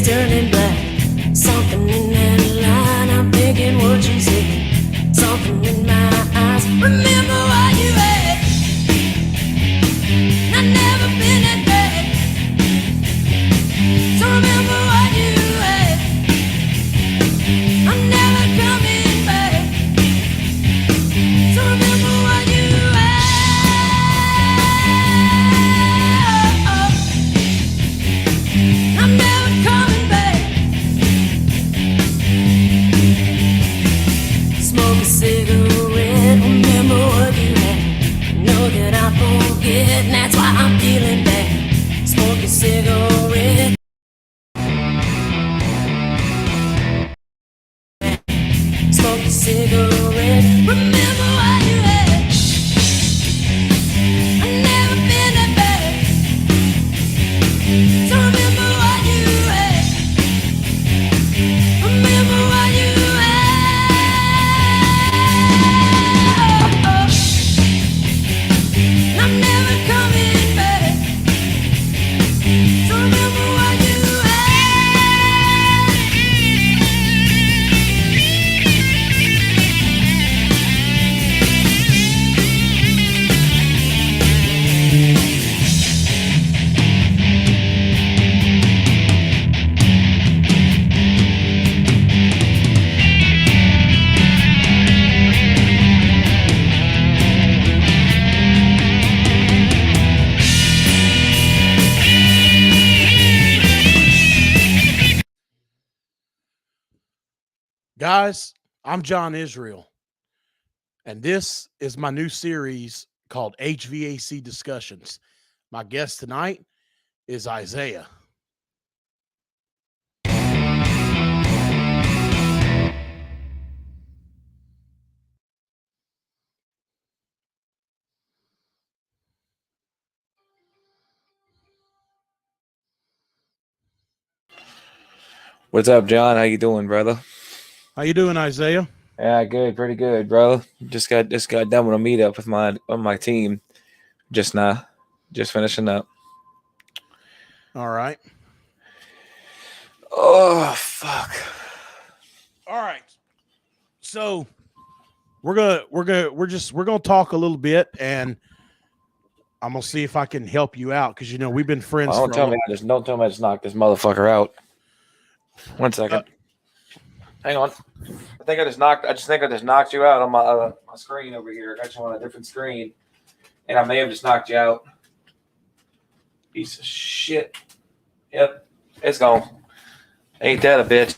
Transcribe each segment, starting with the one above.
turning black. Something in that line, I'm thinking what you said. Something in my eyes, remember why you had. I never been that bad. So remember what you had. I'm never coming back. So remember what you had. I'm never coming back. Smoke a cigarette, remember what you had. Know that I forget, and that's why I'm feeling bad. Smoke a cigarette. Smoke a cigarette, remember what you had. I've never been that bad. So remember what you had. Remember what you had. I'm never coming back. So remember what you Guys, I'm John Israel, and this is my new series called HVAC Discussions. My guest tonight is Isaiah. What's up, John? How you doing, brother? How you doing, Isaiah? Yeah, good, pretty good, brother. Just got done with a meetup with my team just now, just finishing up. All right. Oh fuck! All right. So we're gonna talk a little bit, and I'm gonna see if I can help you out because we've been friends. Don't tell me I just knocked this motherfucker out. 1 second. Hang on. I think I just knocked you out on my screen over here. I got you on a different screen, and I may have just knocked you out. Piece of shit. Yep, it's gone. Ain't that a bitch?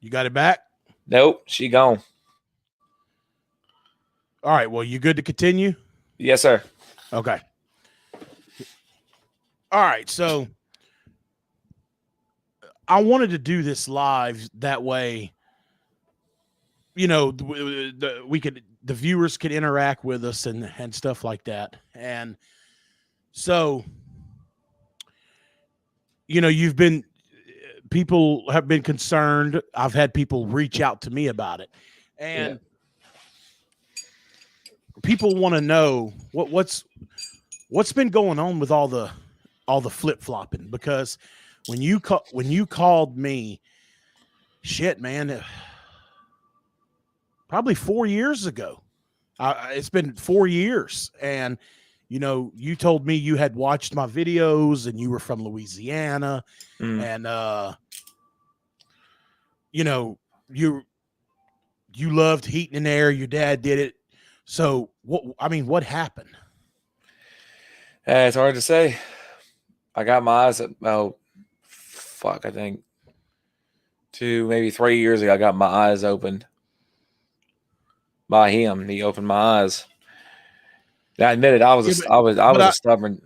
You got it back? Nope, she gone. All right. Well, you good to continue? Yes, sir. Okay. All right. So I wanted to do this live that way, the viewers could interact with us and stuff like that. And so, people have been concerned. I've had people reach out to me about it, and people want to know what's been going on with all the flip-flopping, because when you called me, shit, man, probably 4 years ago. It's been 4 years, and you told me you had watched my videos and you were from Louisiana, and you loved heating and air. Your dad did it. So what happened? It's hard to say. I got my eyes up. Oh, fuck! I think 2, maybe 3 years ago, I got my eyes opened by him. He opened my eyes. I admitted I was a stubborn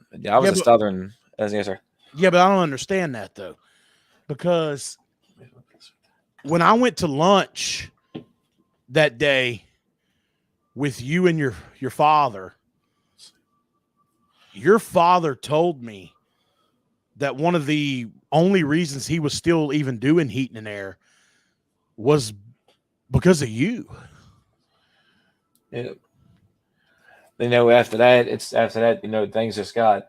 answer. Yeah, but I don't understand that though, because when I went to lunch that day with you and your father told me that one of the only reasons he was still even doing heating and air was because of you. Yeah. After that, things just got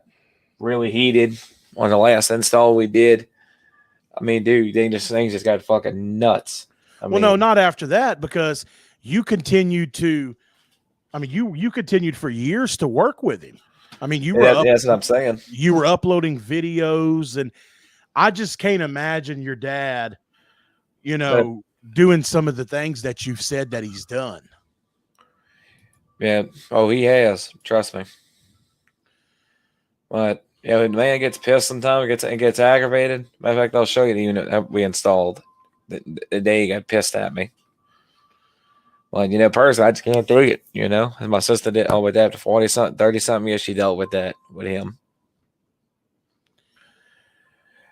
really heated on the last install we did. I mean, dude, things just got fucking nuts. Well, no, not after that, because you continued to. I mean, you continued for years to work with him. I mean, that's what I'm saying. You were uploading videos, and I just can't imagine your dad, doing some of the things that you've said that he's done. Yeah. Oh, he has. Trust me. But yeah, when the man gets pissed sometimes, it gets aggravated. Matter of fact, I'll show you the unit that we installed the day he got pissed at me. Well, personally, I just can't do it. And my sister did all with that after 40-something, 30-something years. She dealt with that with him.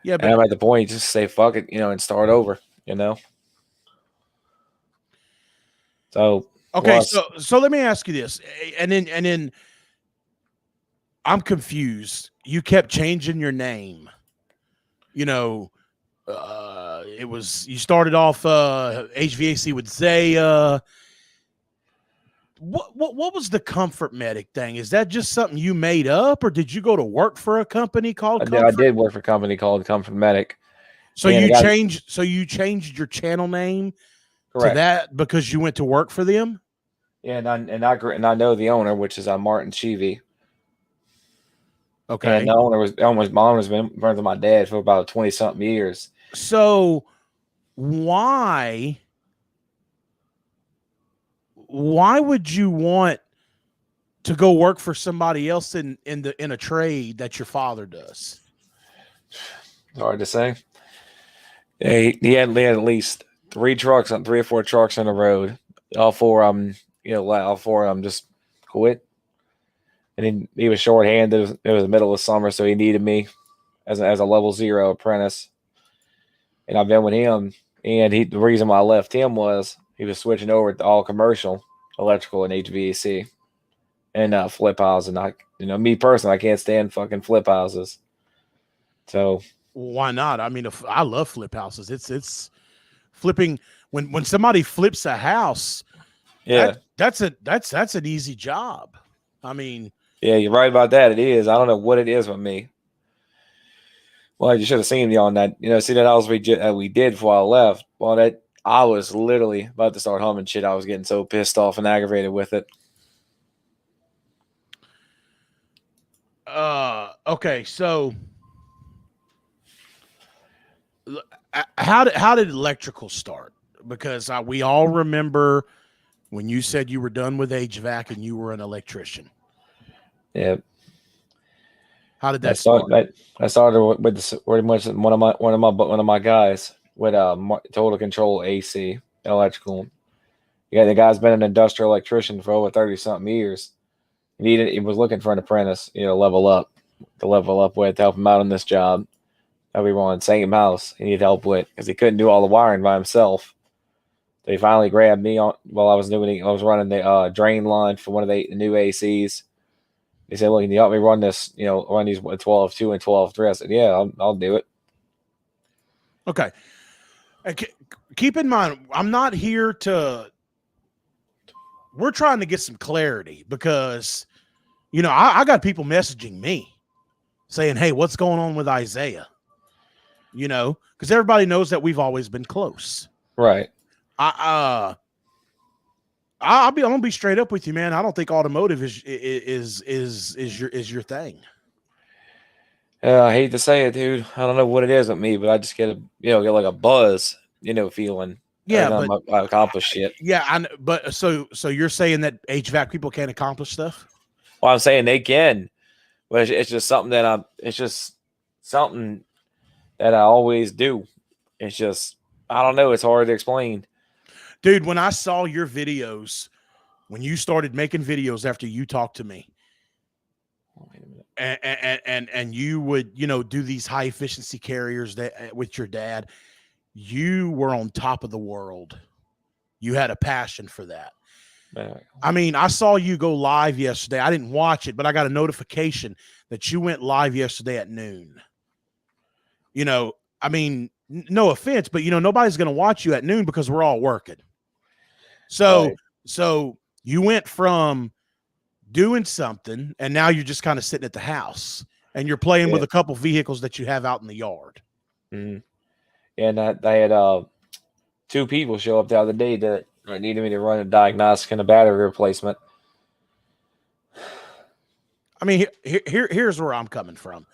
Yeah, but and I'm at the point just say fuck it, and start over. So okay, so let me ask you this, and then I'm confused. You kept changing your name. It was you started off HVAC with Zaya. What was the Comfort Medic thing? Is that just something you made up, or did you go to work for a company called Comfort? I did work for a company called Comfort Medic. So you changed your channel name to that because you went to work for them? Yeah, and I know the owner, which is Martin Chevy. Okay. And the owner was been friends with my dad for about 20-something years. So why would you want to go work for somebody else in a trade that your father does? It's hard to say. He had at least 3 or 4 trucks on the road. All 4 of them, just quit. And he was shorthanded. It was the middle of summer, so he needed me as a level 0 apprentice. And I've been with him. And the reason why I left him was he was switching over to all commercial electrical and HVAC and flip houses. And me personally, I can't stand fucking flip houses. So why not? I mean, I love flip houses. It's flipping when somebody flips a house. Yeah, that's an easy job. I mean, yeah, you're right about that. It is. I don't know what it is with me. Well, you should have seen me on that. See that house we did before I left. Well, I was literally about to start humming shit. I was getting so pissed off and aggravated with it. Okay, so how did electrical start? Because we all remember when you said you were done with HVAC and you were an electrician. Yeah. How did that start? I started with pretty much one of my guys with total control AC electrical. Yeah, the guy's been an industrial electrician for over 30-something years. He was looking for an apprentice, level up with to help him out on this job that we were on the same house. He needed help with because he couldn't do all the wiring by himself. So he finally grabbed me on while I was running the drain line for one of the new ACs. He said, "Look, can you help me run this? Run these 12-2 and 12-3." I said, "Yeah, I'll do it." Okay. Keep in mind, I'm not here to. We're trying to get some clarity because, I got people messaging me saying, "Hey, what's going on with Isaiah?" Because everybody knows that we've always been close, right? I'm gonna be straight up with you, man. I don't think automotive is your thing. I hate to say it, dude. I don't know what it is with me, but I just get like a buzz, feeling. Yeah, but I accomplish shit. Yeah, but so you're saying that HVAC people can't accomplish stuff? Well, I'm saying they can, but it's just something that I always do. It's just I don't know. It's hard to explain. Dude, when I saw your videos, when you started making videos after you talked to me, and you would, do these high efficiency carriers with your dad, you were on top of the world. You had a passion for that. I mean, I saw you go live yesterday. I didn't watch it, but I got a notification that you went live yesterday at noon. I mean, no offense, but nobody's going to watch you at noon because we're all working. So you went from doing something and now you're just kind of sitting at the house. and you're playing with a couple vehicles that you have out in the yard. Mm-hmm. And I had 2 people show up the other day that needed me to run a diagnostic and a battery replacement. I mean, here's where I'm coming from.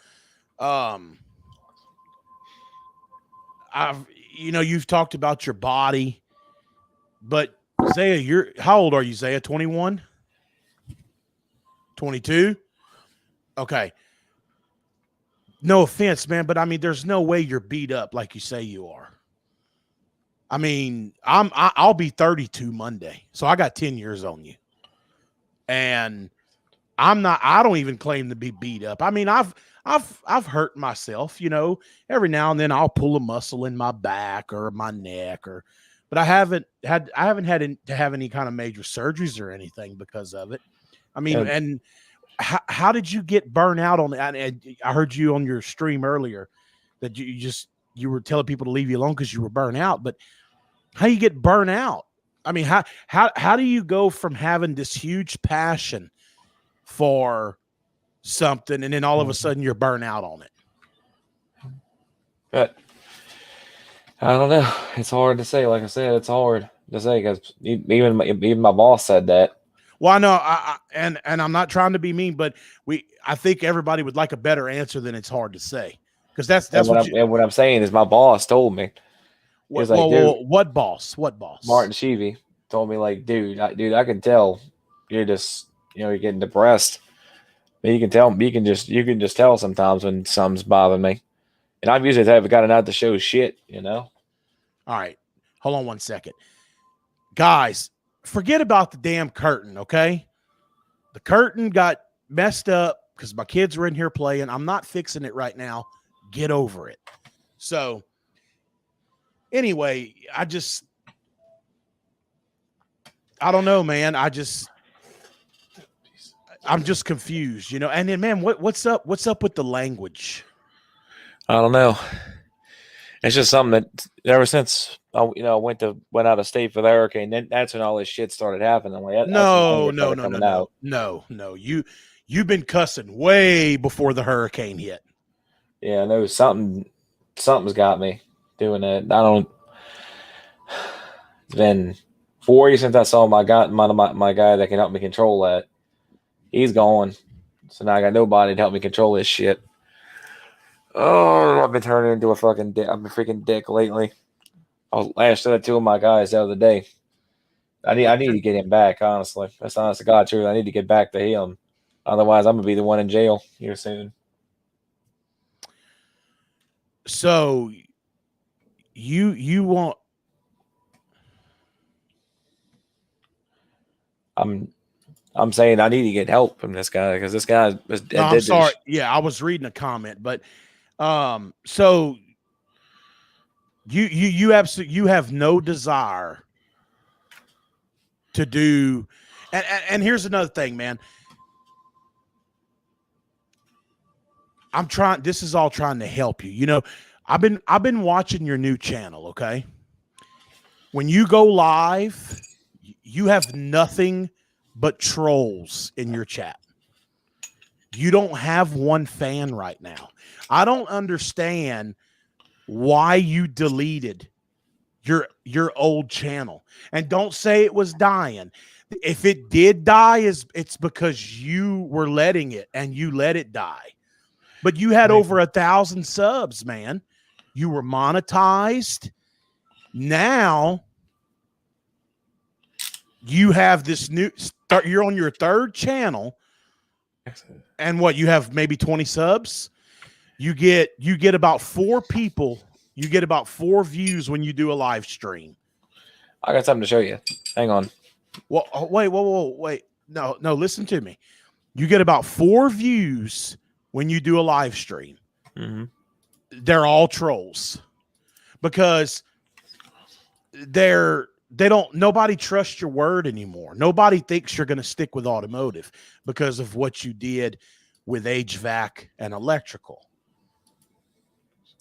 You've talked about your body, but Zaya, how old are you, Zaya? 21? 22? Okay. No offense, man, but I mean, there's no way you're beat up like you say you are. I mean, I'll be 32 Monday, so I got 10 years on you. And I don't even claim to be beat up. I mean, I've hurt myself, every now and then I'll pull a muscle in my back or my neck but I haven't had to have any kind of major surgeries or anything because of it. I mean, and how did you get burnt out on that? I heard you on your stream earlier that you were telling people to leave you alone because you were burnt out, but how do you get burnt out? I mean, how do you go from having this huge passion for something and then all of a sudden you're burnt out on it? But I don't know. It's hard to say. Like I said, it's hard to say because even my boss said that. Well, I know, and I'm not trying to be mean, but I think everybody would like a better answer than it's hard to say, because that's what I'm saying is my boss told me. What boss? Martin Sheevy told me, like, dude, I can tell you're just you're getting depressed. But you can just tell sometimes when something's bothering me, and I've usually have gotten out to show shit, All right, hold on 1 second, guys. Forget about the damn curtain, okay? The curtain got messed up because my kids were in here playing. I'm not fixing it right now. Get over it. So, anyway, I don't know, man. I'm just confused, And then, man, what's up? What's up with the language? I don't know. It's just something that ever since I went out of state for the hurricane, then that's when all this shit started happening. Like, No. You've been cussing way before the hurricane hit. Yeah, I know something's got me doing it. It's been 4 years since I saw my guy that can help me control that. He's gone, so now I got nobody to help me control this shit. Oh, I've been turning into a fucking dick. I've been freaking dick lately. I lashed at 2 of my guys the other day. I need to get him back, honestly. That's honest to God truth. I need to get back to him. Otherwise, I'm gonna be the one in jail here soon. So you want? I'm saying I need to get help from this guy because this guy was. No, I'm sorry. Yeah, I was reading a comment, but so you have no desire to do, and here's another thing, man. This is all trying to help you. I've been watching your new channel, okay? When you go live, you have nothing but trolls in your chat. You don't have one fan right now. I don't understand why you deleted your old channel. And don't say it was dying. If it did die, it's because you were letting it and you let it die. But you had over 1,000 subs, man. You were monetized. Now you have this you're on your 3rd channel. And you have maybe 20 subs. You get about 4 people. You get about 4 views when you do a live stream. I got something to show you. Hang on. Well, wait. No, listen to me. You get about 4 views when you do a live stream. Mm-hmm. They're all trolls because nobody trusts your word anymore. Nobody thinks you're going to stick with automotive because of what you did with HVAC and electrical.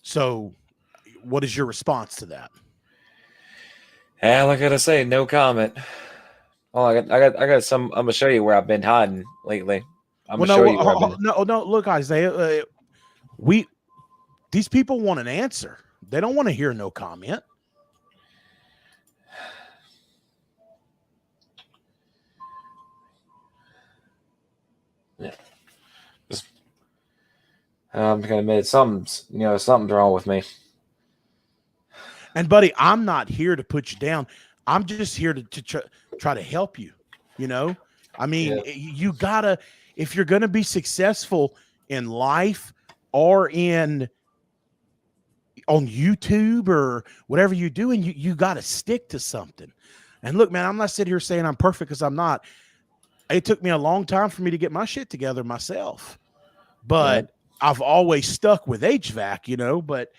So what is your response to that? Like I say, no comment. Oh, I got some. I'm gonna show you where I've been hiding lately. I'm Well, gonna show you. Where I've been. no. Look, Isaiah, these people want an answer. They don't want to hear no comment. Yeah. I'm gonna admit something's wrong with me. And buddy, I'm not here to put you down. I'm just here to try to help you. You know, I mean, you gotta, if you're gonna be successful in life or on YouTube or whatever you're doing, you got to stick to something. And look, man, I'm not sitting here saying I'm perfect, because I'm not. It took me a long time for me to get my shit together myself, but I've always stuck with HVAC, you know. But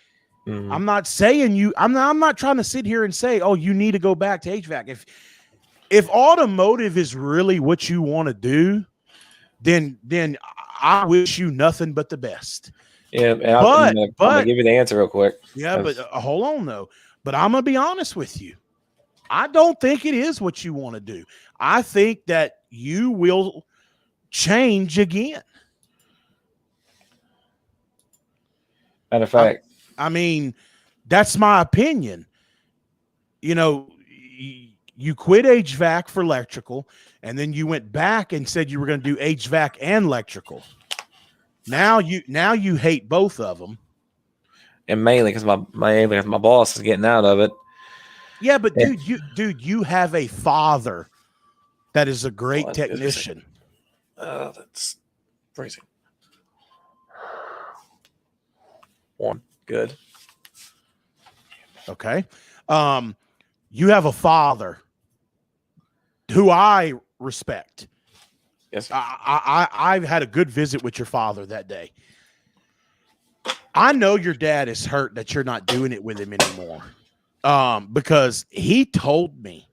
I'm not saying I'm not trying to sit here and say, oh, you need to go back to HVAC. If automotive is really what you want to do, then I wish you nothing but the best. Yeah, I'm gonna give you the answer real quick. Yeah, but hold on though. But I'm gonna be honest with you. I don't think it is what you want to do. I think that you will change again. Matter of fact, I mean, that's my opinion. You know, you quit HVAC for electrical, and then you went back and said you were going to do HVAC and electrical. Now you hate both of them, and mainly because my boss is getting out of it. Yeah, but dude, you have a father that is a great technician. That's freezing. One good. Okay. You have a father who I respect. Yes. I've had a good visit with your father that day. I know your dad is hurt that you're not doing it with him anymore. Because he told me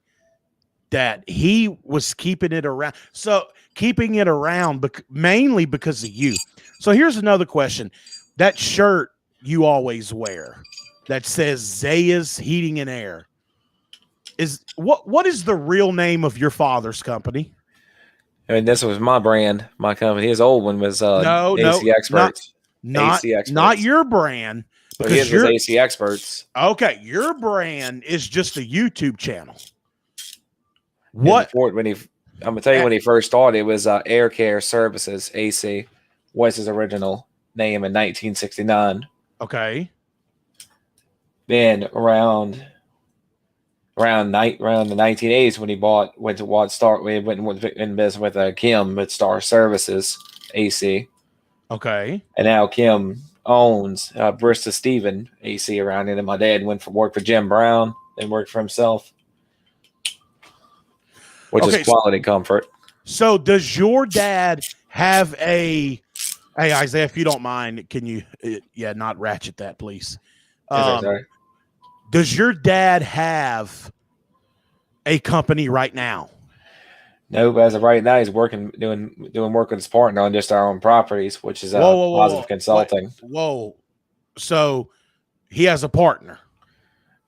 that he was keeping it around. So keeping it around mainly because of you. So here's another question. That shirt you always wear that says Zaya's Heating and Air, is what is the real name of your father's company? I mean, this was my brand, my company. His old one was AC Experts. Not your brand. Because his was AC Experts. Okay, your brand is just a YouTube channel. I'm gonna tell you when he first started, it was Air Care Services AC was his original name in 1969. Okay. Then around the 1980s when he went in business with Kim with Star Services AC. Okay. And now Kim owns Brista Stephen AC around it, and my dad worked for Jim Brown and worked for himself, which is quality comfort. So does your dad have hey Isaiah, if you don't mind, can you not ratchet that, please? Sorry. Does your dad have a company right now? No, as of right now, he's doing work with his partner on just our own properties, which is Positive Consulting. Whoa. So he has a partner.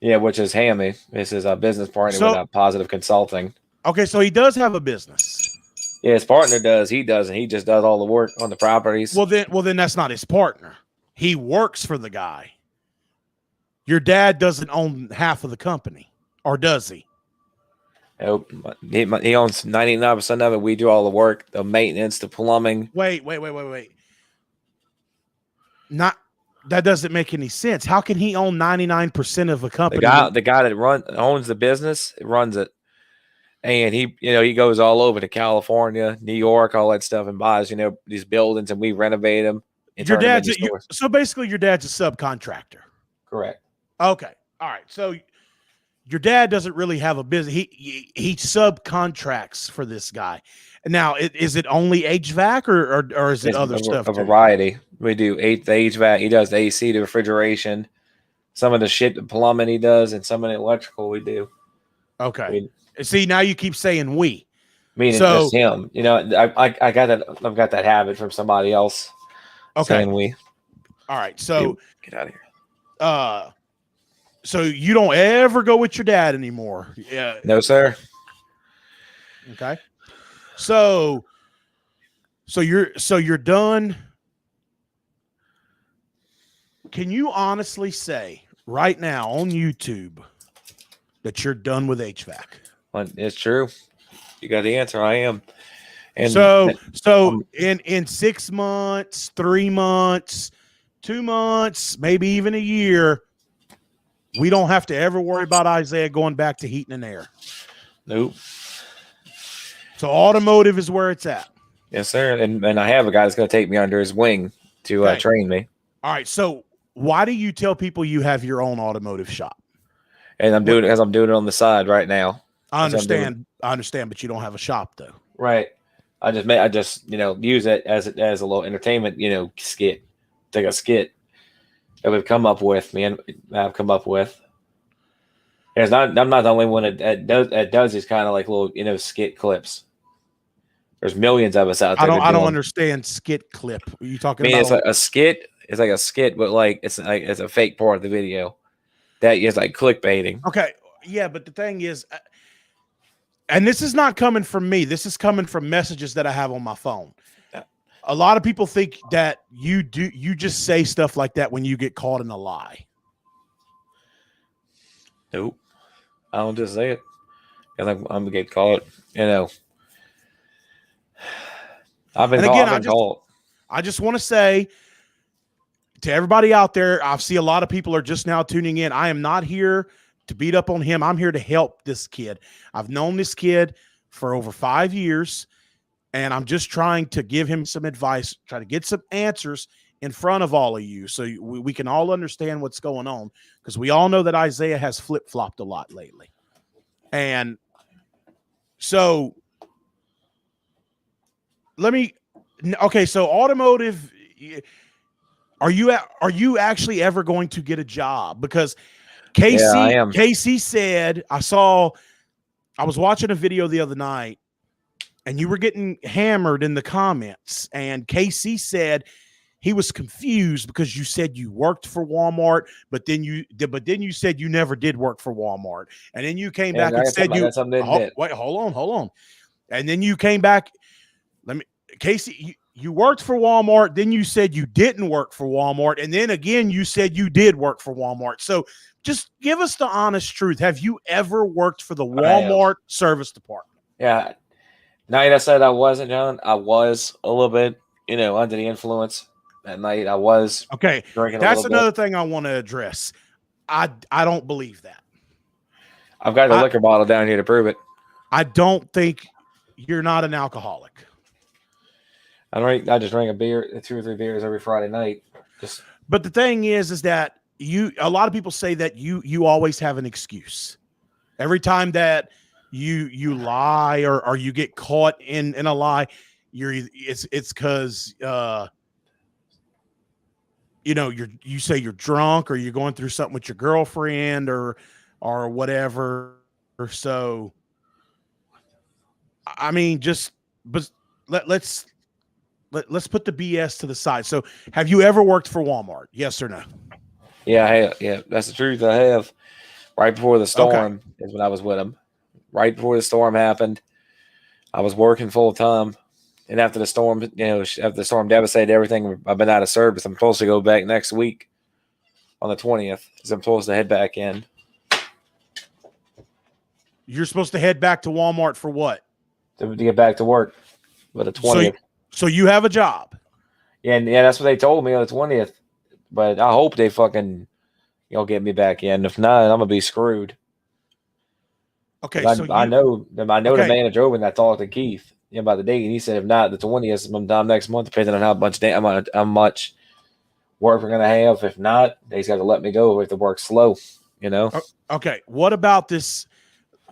Yeah, which is Hammy. This is a business partner with Positive Consulting. Okay, so he does have a business. Yeah, his partner does. He doesn't. He just does all the work on the properties. Well, then that's not his partner. He works for the guy. Your dad doesn't own half of the company, or does he? Nope. He owns 99% of it. We do all the work, the maintenance, the plumbing. Wait. That doesn't make any sense. How can he own 99% of a company? The guy that owns the business, runs it. And he goes all over to California, New York, all that stuff, and buys, these buildings, and we renovate them. So basically your dad's a subcontractor. Correct. Okay. All right. So your dad doesn't really have a business. He subcontracts for this guy. Now, is it only HVAC or is it other stuff? A variety. We do the HVAC. He does the AC, the refrigeration, some of the shit, the plumbing he does, and some of the electrical we do. Okay. See, now you keep saying we. Meaning just him. I got that. I've got that habit from somebody else. Okay. Saying we. All right. So get out of here. So you don't ever go with your dad anymore? Yeah. No, sir. Okay. So So you're done. Can you honestly say right now on YouTube that you're done with HVAC? Well, it's true. You got the answer. I am. And So in 6 months, 3 months, 2 months, maybe even a year, we don't have to ever worry about Isaiah going back to heating and air. nope. So automotive is where it's at. Yes, sir. And I have a guy that's going to take me under his wing to Okay. train me. All right. So why do you tell people you have your own automotive shop? And I'm doing it on the side right now. I understand, but you don't have a shop though. Right. I just use it as a little entertainment, skit. Take a skit that we've come up with. I've come up with. I'm not the only one that does these kind of like little skit clips. There's millions of us out there. I don't understand skit clip. Are you talking about? It's like a skit. It's like a skit, but it's a fake part of the video that is like clickbaiting. Okay, yeah, but the thing is, and this is not coming from me. This is coming from messages that I have on my phone. A lot of people think that you just say stuff like that when you get caught in a lie. Nope, I don't just say it. I'm gonna get caught. I've been caught. I just want to say to everybody out there, I see a lot of people are just now tuning in. I am not here to beat up on him. I'm here to help this kid. I've known this kid for over 5 years, and I'm just trying to give him some advice, try to get some answers in front of all of you so we can all understand what's going on, because we all know that Isaiah has flip-flopped a lot lately. And so so automotive, are you actually ever going to get a job? Because Casey said, I was watching a video the other night and you were getting hammered in the comments, and Casey said he was confused because you said you worked for Walmart, but then you said you never did work for Walmart. And then you came back and said hold on. And then you came back. Casey, you worked for Walmart, then you said you didn't work for Walmart, and then again you said you did work for Walmart. So just give us the honest truth. Have you ever worked for the Walmart service department? Yeah. Night I said I wasn't, John. I was a little bit, under the influence. That night I was drinking. That's another thing I want to address. I don't believe that. I've got the liquor bottle down here to prove it. I don't think you're not an alcoholic. I just drink a beer, 2 or 3 beers every Friday night. But the thing is that a lot of people say that you always have an excuse. Every time that you lie or you get caught in a lie, it's because you say you're drunk or you're going through something with your girlfriend or whatever. So I mean, let's put the BS to the side. So have you ever worked for Walmart? Yes or no? Yeah, I have. Yeah, that's the truth. I have. Right before the storm is when I was with them. Right before the storm happened, I was working full time. And after the storm, after the storm devastated everything, I've been out of service. I'm supposed to go back next week on the 20th because I'm supposed to head back in. You're supposed to head back to Walmart for what? To get back to work. But the 20th. So you have a job. Yeah, that's what they told me on the 20th. But I hope they fucking get me back in. If not, I'm gonna be screwed. Okay, I know the manager over, and I talked to Keith about the date, and he said if not the 20th, sometime next month, depending on how much work we're gonna have. If not, they just got to let me go if the work's slow. Okay, what about this?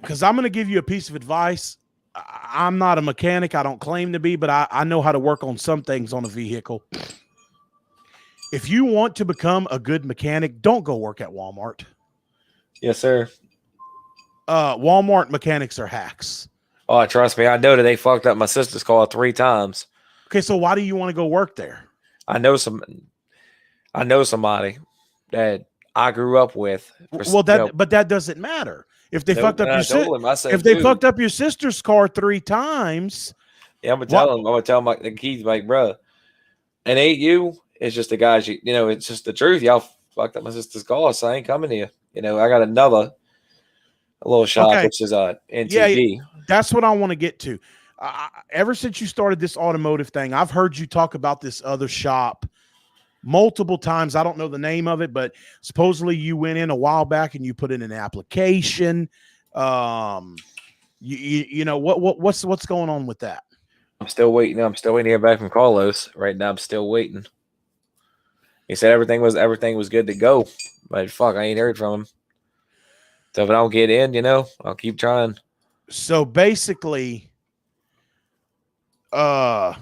Because I'm gonna give you a piece of advice. I'm not a mechanic. I don't claim to be, but I know how to work on some things on a vehicle. If you want to become a good mechanic, don't go work at Walmart. Yes, sir. Walmart mechanics are hacks. Oh, trust me. I know that they fucked up my sister's car 3 times. Okay, so why do you want to go work there? I know somebody that I grew up with. But that doesn't matter. If they fucked up your fucked up your sister's car 3 times, Yeah, I'm gonna tell him like the keys, like, bro, it ain't you. It's just the guys. You know, it's just the truth. Y'all fucked up my sister's call, so I ain't coming to you. You know, I got a little shop, Okay. which is Yeah, NTD. that's what I want to get to. Ever since you started this automotive thing, I've heard you talk about this other shop multiple times. I don't know the name of it, but supposedly you went in a while back and you put in an application. You know what's going on with that? I'm still waiting. I'm still waiting to hear back from Carlos. Right now, I'm still waiting. He said everything was good to go, but fuck, I ain't heard from him. So if I don't get in, you know, I'll keep trying. So basically, so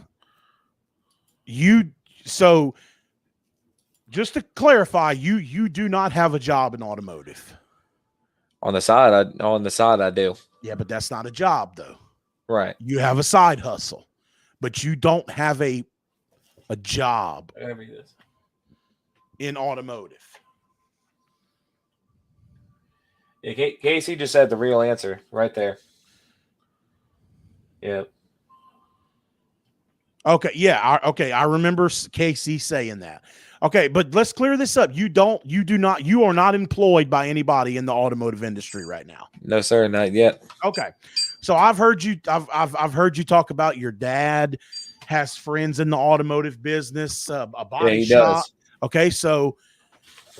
just to clarify, you do not have a job in automotive. On the side, I do. Yeah, but that's not a job though. Right. You have a side hustle, but you don't have a job in automotive. Yeah, Casey just said the real answer right there. Yeah. Okay. Yeah. I remember Casey saying that. Okay, but let's clear this up. You are not employed by anybody in the automotive industry right now. No, sir, not yet. Okay. So I've heard you heard you talk about your dad has friends in the automotive business, a body shop. Does. Okay, so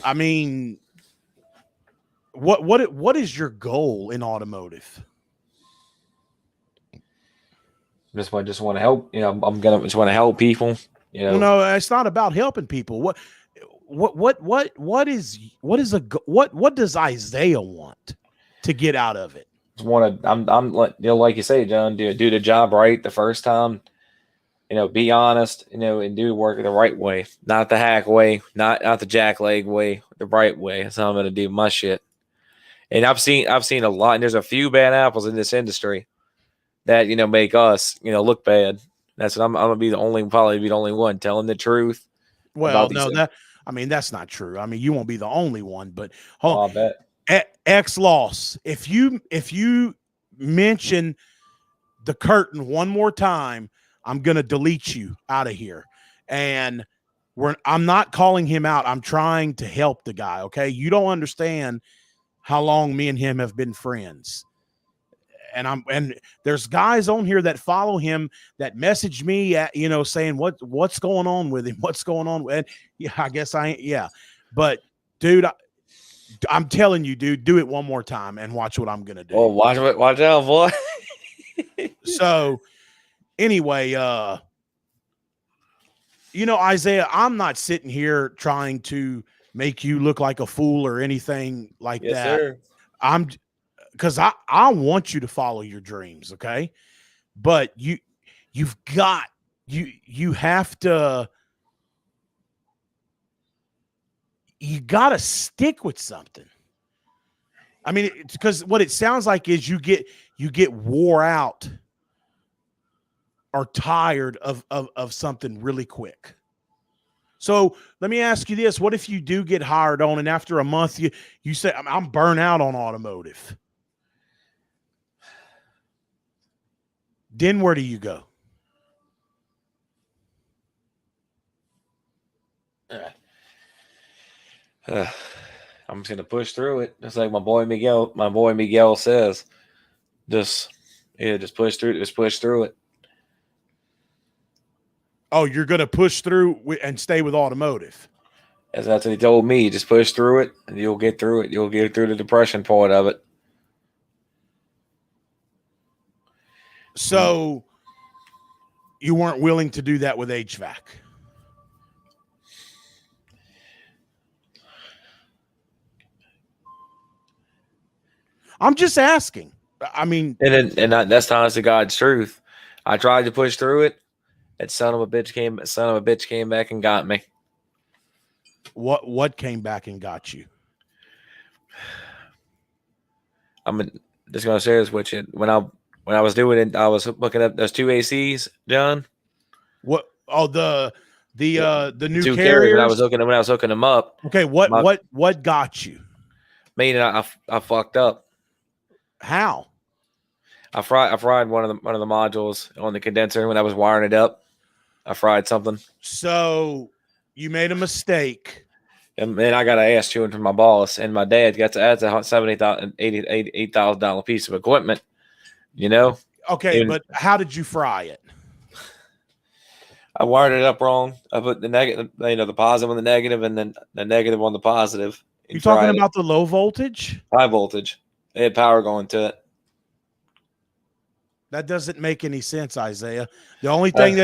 I mean, what is your goal in automotive? Just want to help. You know, I'm gonna just want to help people. You know, No, it's not about helping people. What does Isaiah want to get out of it? I'm like you say, John, do the job right the first time. You know, be honest. You know, and do work the right way, not the hack way, not the jackleg way, the right way. That's how I'm gonna do my shit. And I've seen a lot, and there's a few bad apples in this industry that make us look bad. That's what I'm gonna be probably the only one telling the truth. Well, no, that's not true. I mean, you won't be the only one, but I bet. X loss. If you mention the curtain one more time, I'm gonna delete you out of here. And I'm not calling him out. I'm trying to help the guy. Okay, you don't understand how long me and him have been friends. And there's guys on here that follow him that message me at, saying what's going on with him, what's going on with, and yeah, I guess I ain't, yeah, but dude, I'm telling you, dude, do it one more time and watch what I'm gonna do. Oh, watch out, boy. So anyway, Isaiah, I'm not sitting here trying to make you look like a fool or anything like that. Sir. Because I want you to follow your dreams, okay? But you gotta stick with something. I mean, because what it sounds like is you get wore out or tired of something really quick. So let me ask you this: what if you do get hired on, and after a month you say, "I'm burnt out on automotive"? Then where do you go? I'm just gonna push through it. Just like my boy Miguel says. Just push through it. Just push through it. Oh, you're gonna push through and stay with automotive. As that's what he told me. Just push through it, and you'll get through it. You'll get through the depression part of it. So you weren't willing to do that with HVAC? I'm just asking. I mean, that's honest to God's truth. I tried to push through it. That son of a bitch came back and got me. What came back and got you? I'm just gonna share this with you. When I was doing it, I was looking up those two ACs, John. What? Oh, the new two carriers. When I was hooking them up. Okay, what got you? I fucked up. How? I fried one of the modules on the condenser when I was wiring it up. I fried something. So you made a mistake. And then I got an ass chewing from my boss, and my dad got to add a $88,000 piece of equipment. You know. Okay, but how did you fry it? I wired it up wrong. I put the negative, the positive on the negative, and then the negative on the positive. You talking about the low voltage? High voltage. It had power going to it. That doesn't make any sense, Isaiah. The only thing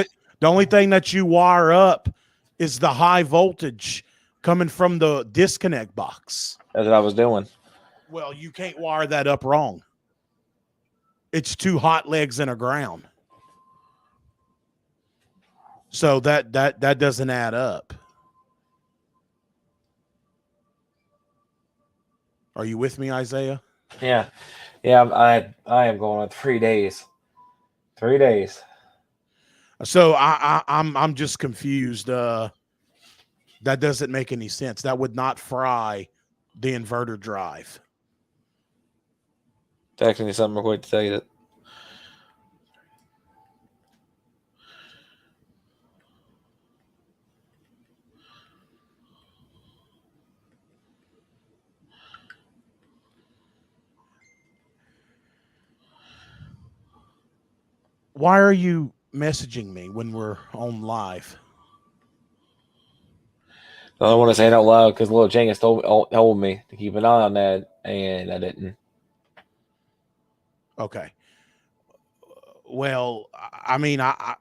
that you wire up is the high voltage coming from the disconnect box. That's what I was doing. Well, you can't wire that up wrong. It's two hot legs and a ground. So that doesn't add up. Are you with me, Isaiah? Yeah. I am going on 3 days. 3 days. So I'm just confused. That doesn't make any sense. That would not fry the inverter drive. Texting me something real quick to tell you that. Why are you messaging me when we're on live? I don't want to say it out loud because little Jenkins told me to keep an eye on that, and I didn't. Okay. Well, I mean, I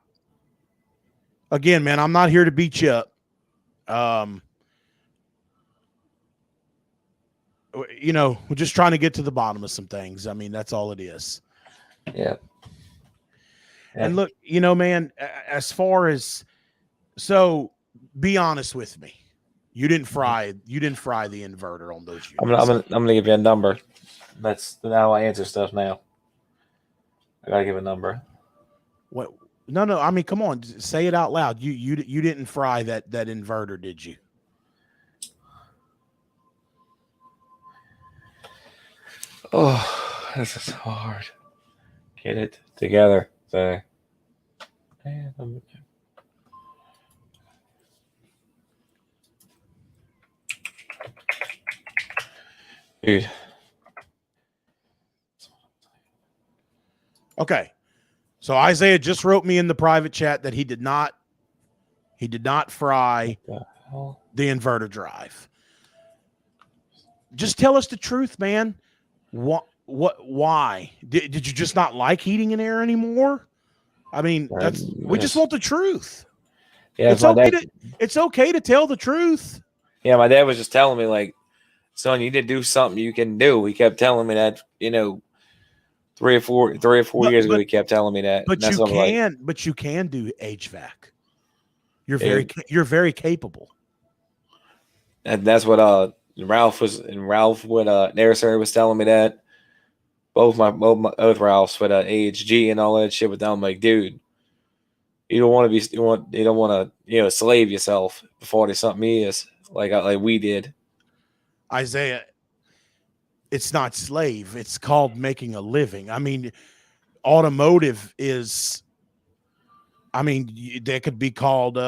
again, man, I'm not here to beat you up. We're just trying to get to the bottom of some things. I mean, that's all it is. Yeah. And look, man, as far as, so be honest with me. You didn't fry the inverter on those units. I'm gonna give you a number. That's how I answer stuff now. I gotta give a number. What? No. I mean, come on, say it out loud. You didn't fry that inverter, did you? Oh, this is hard. Get it together. So, dude. Okay. So Isaiah just wrote me in the private chat that he did not fry the inverter drive. Just tell us the truth, man. Why? Did you just not like heating and air anymore? I mean, we just want the truth. Yeah, it's okay to tell the truth. Yeah, my dad was just telling me, like, son, you need to do something you can do. He kept telling me that, 3 or 4 years ago, he kept telling me that. But you can do HVAC. You're very capable. And that's what Ralph with Air Server was telling me that. Both Ralphs with AHG and all that shit. But I'm like, dude, you don't want to slave yourself for 40-something years like we did. Isaiah, it's not slave. It's called making a living. I mean, automotive is, they could be called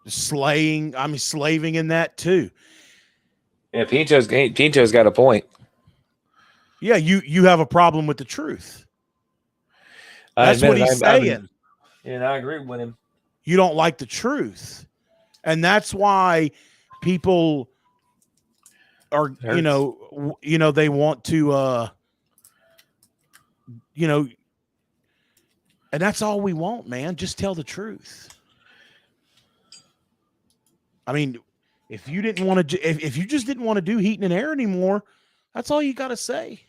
slaying. I mean, slaving in that too. Yeah, Pincho's got a point. Yeah, you have a problem with the truth. That's what he's saying. And I agree with him. You don't like the truth. And that's why people are, they want to, and that's all we want, man. Just tell the truth. I mean, if you didn't want to, if you just didn't want to do heating and air anymore, that's all you got to say.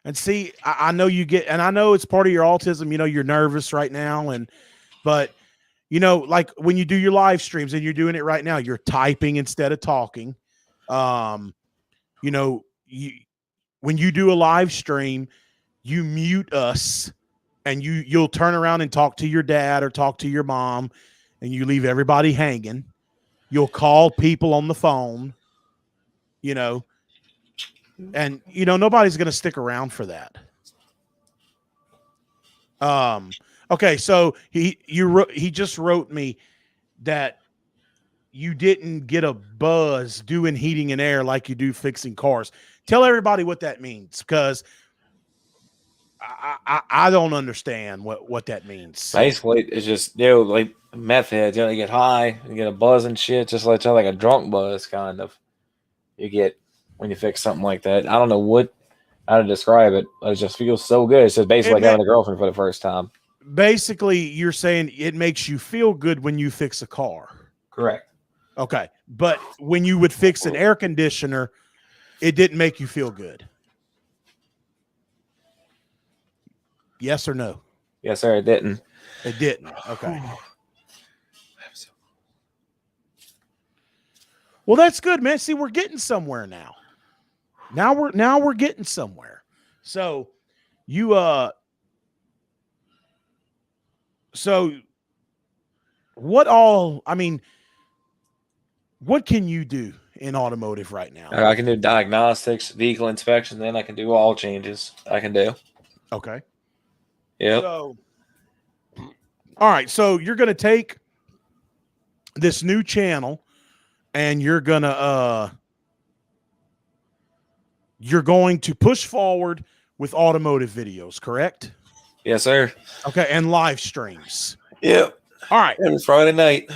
And see, I know you get, and I know it's part of your autism. You're nervous right now, but like when you do your live streams, and you're doing it right now, you're typing instead of talking. When you do a live stream, you mute us, and you'll turn around and talk to your dad or talk to your mom, and you leave everybody hanging. You'll call people on the phone. you know, and nobody's going to stick around for that. Okay, so he just wrote me that you didn't get a buzz doing heating and air like you do fixing cars. Tell everybody what that means, because I don't understand what that means. Basically, it's just like meth heads. You get high, you get a buzz and shit, just like a drunk buzz kind of. You get when you fix something like that. I don't know how to describe it. But it just feels so good. It's just basically like having a girlfriend for the first time. Basically, you're saying it makes you feel good when you fix a car. Correct. Okay, but when you would fix an air conditioner, it didn't make you feel good. Yes or no? Yes, sir. It didn't. It didn't. Okay. Well, that's good, man. See, we're getting somewhere now. Now we're getting somewhere. So what can you do in automotive right now? I can do diagnostics, vehicle inspection, then I can do all changes. I can do. Okay. Yep. So, all right. So you're going to take this new channel and you're going to push forward with automotive videos, correct? Yes, sir. Okay. And live streams. Yep. All right. Every Friday night.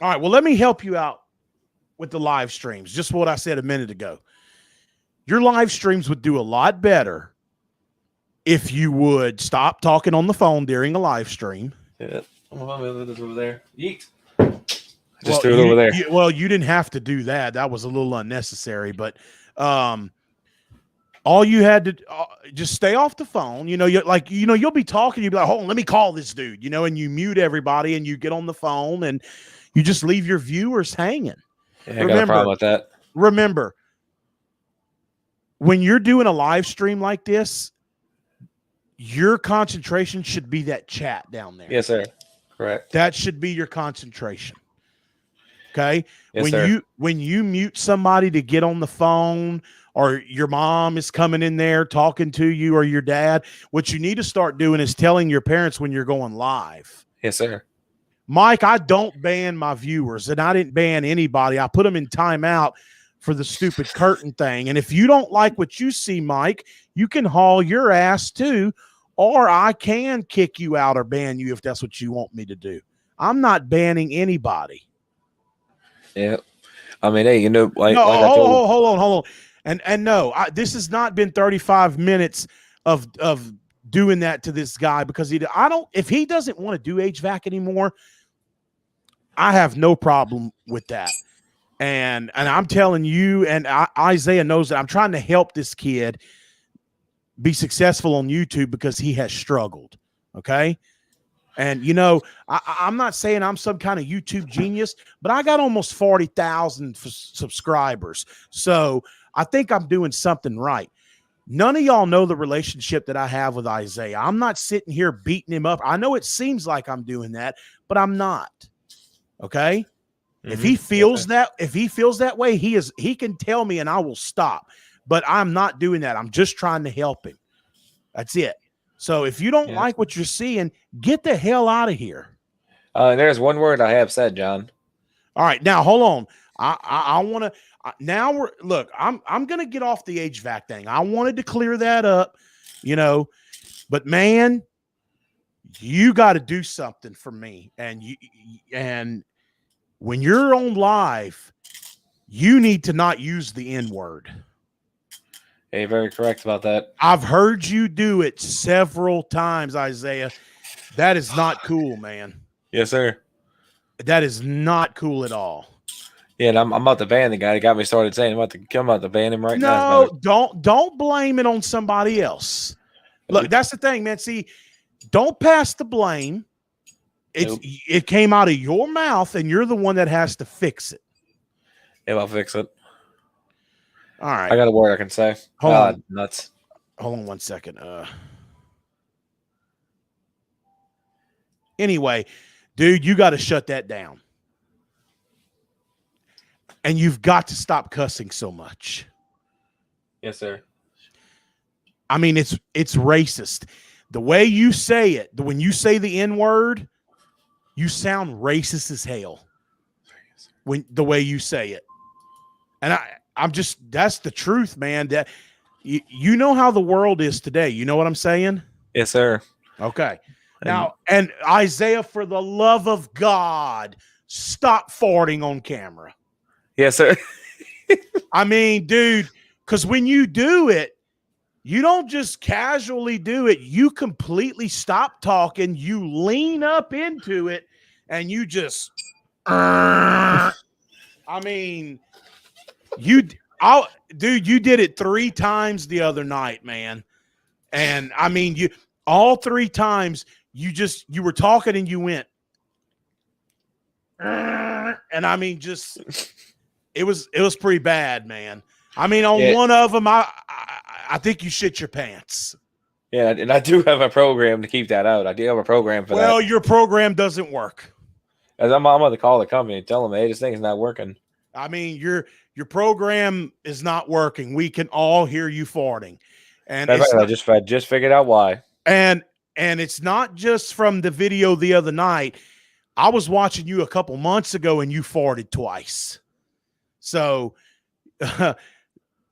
All right. Well, let me help you out with the live streams. Just what I said a minute ago. Your live streams would do a lot better if you would stop talking on the phone during a live stream. Yeah. Over there. Yeet. Just threw it over there. You didn't have to do that. That was a little unnecessary, but all you had to just stay off the phone. You'll be talking. You'll be like, hold on, let me call this dude, and you mute everybody and you get on the phone and you just leave your viewers hanging. Yeah, I got a problem with that. Remember, when you're doing a live stream like this, your concentration should be that chat down there. Yes, sir. Correct. That should be your concentration. Okay. Yes, when you mute somebody to get on the phone, or your mom is coming in there talking to you, or your dad, what you need to start doing is telling your parents when you're going live. Yes, sir. Mike, I don't ban my viewers, and I didn't ban anybody. I put them in timeout for the stupid curtain thing. And if you don't like what you see, Mike, you can haul your ass too, or I can kick you out or ban you if that's what you want me to do. I'm not banning anybody. Yeah. I mean, hey, hold on. And no, this has not been 35 minutes of doing that to this guy, because if he doesn't want to do HVAC anymore, I have no problem with that. And I'm telling you, and Isaiah knows that I'm trying to help this kid be successful on YouTube because he has struggled. Okay. And, I'm not saying I'm some kind of YouTube genius, but I got almost 40,000 subscribers. So I think I'm doing something right. None of y'all know the relationship that I have with Isaiah. I'm not sitting here beating him up. I know it seems like I'm doing that, but I'm not. Okay. Mm-hmm. If he feels that way, he can tell me and I will stop, but I'm not doing that. I'm just trying to help him. That's it. So if you don't like what you're seeing, get the hell out of here. There's one word I have said, John. All right. Now, hold on. I want to, I'm going to get off the HVAC thing. I wanted to clear that up, but man, you got to do something for me. And when you're on live, you need to not use the N-word. Hey, very correct about that. I've heard you do it several times, Isaiah. That is not cool, man. Yes, sir. That is not cool at all. Yeah, and I'm about to ban the guy that got me started saying I'm about to ban him right now. No, don't blame it on somebody else. Look, that's the thing, man. See, don't pass the blame. It came out of your mouth, and you're the one that has to fix it. Yeah, I'll fix it. All right. I got a word I can say. Hold on. Nuts. Hold on 1 second. Anyway, dude, you got to shut that down. And you've got to stop cussing so much. Yes, sir. I mean, it's racist. The way you say it, when you say the N-word, you sound racist as hell. When the way you say it. And I'm just, that's the truth, man. That you know how the world is today. You know what I'm saying? Yes, sir. Okay. Now, and Isaiah, for the love of God, stop farting on camera. Yes, sir. I mean, dude, because when you do it, you don't just casually do it. You completely stop talking. You lean up into it and you just, I mean, dude, you did it 3 times the other night, man. And I mean, all 3 times you were talking and you went, and I mean, just, it was pretty bad, man. I mean, on one of them, I think you shit your pants. Yeah, and I do have a program to keep that out. I do have a program for that. Well, your program doesn't work. As I'm going to call the company and tell them, hey, this thing is not working. I mean, your program is not working. We can all hear you farting. And I just figured out why. And it's not just from the video the other night. I was watching you a couple months ago and you farted twice. So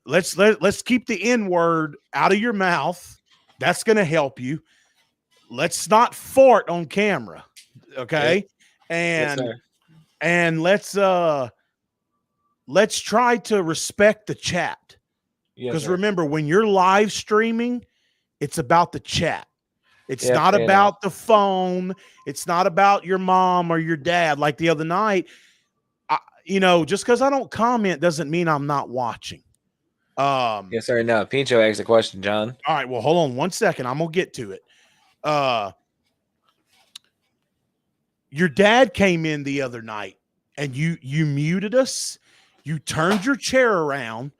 let's keep the N-word out of your mouth. That's going to help you. Let's not fart on camera. Okay? Yes, and let's try to respect the chat. Because remember, when you're live streaming, it's about the chat. It's not about the phone. It's not about your mom or your dad. Like the other night, just because I don't comment doesn't mean I'm not watching. Yes, sir. Now, Pincho asked a question, John. All right. Well, hold on 1 second. I'm going to get to it. Your dad came in the other night and you muted us. You turned your chair around.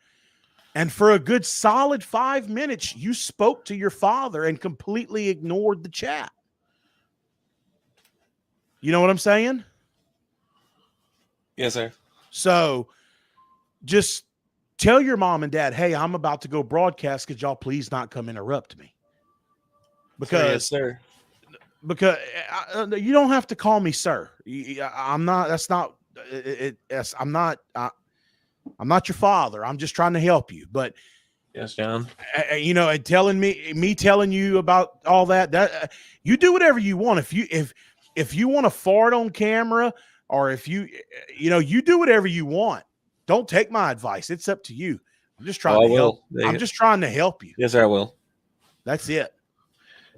And for a good solid 5 minutes, you spoke to your father and completely ignored the chat. You know what I'm saying? Yes, sir. So just tell your mom and dad, hey, I'm about to go broadcast. Could y'all please not come interrupt me? Because, yes, sir. Because you don't have to call me sir. I'm not. That's not. I'm not your father. I'm just trying to help you. But yes, John. And telling me telling you about all that you do whatever you want. If you want to fart on camera, or if you do whatever you want. Don't take my advice. It's up to you. I'm just trying to help. I'm just trying to help you. Yes, sir, I will. That's it.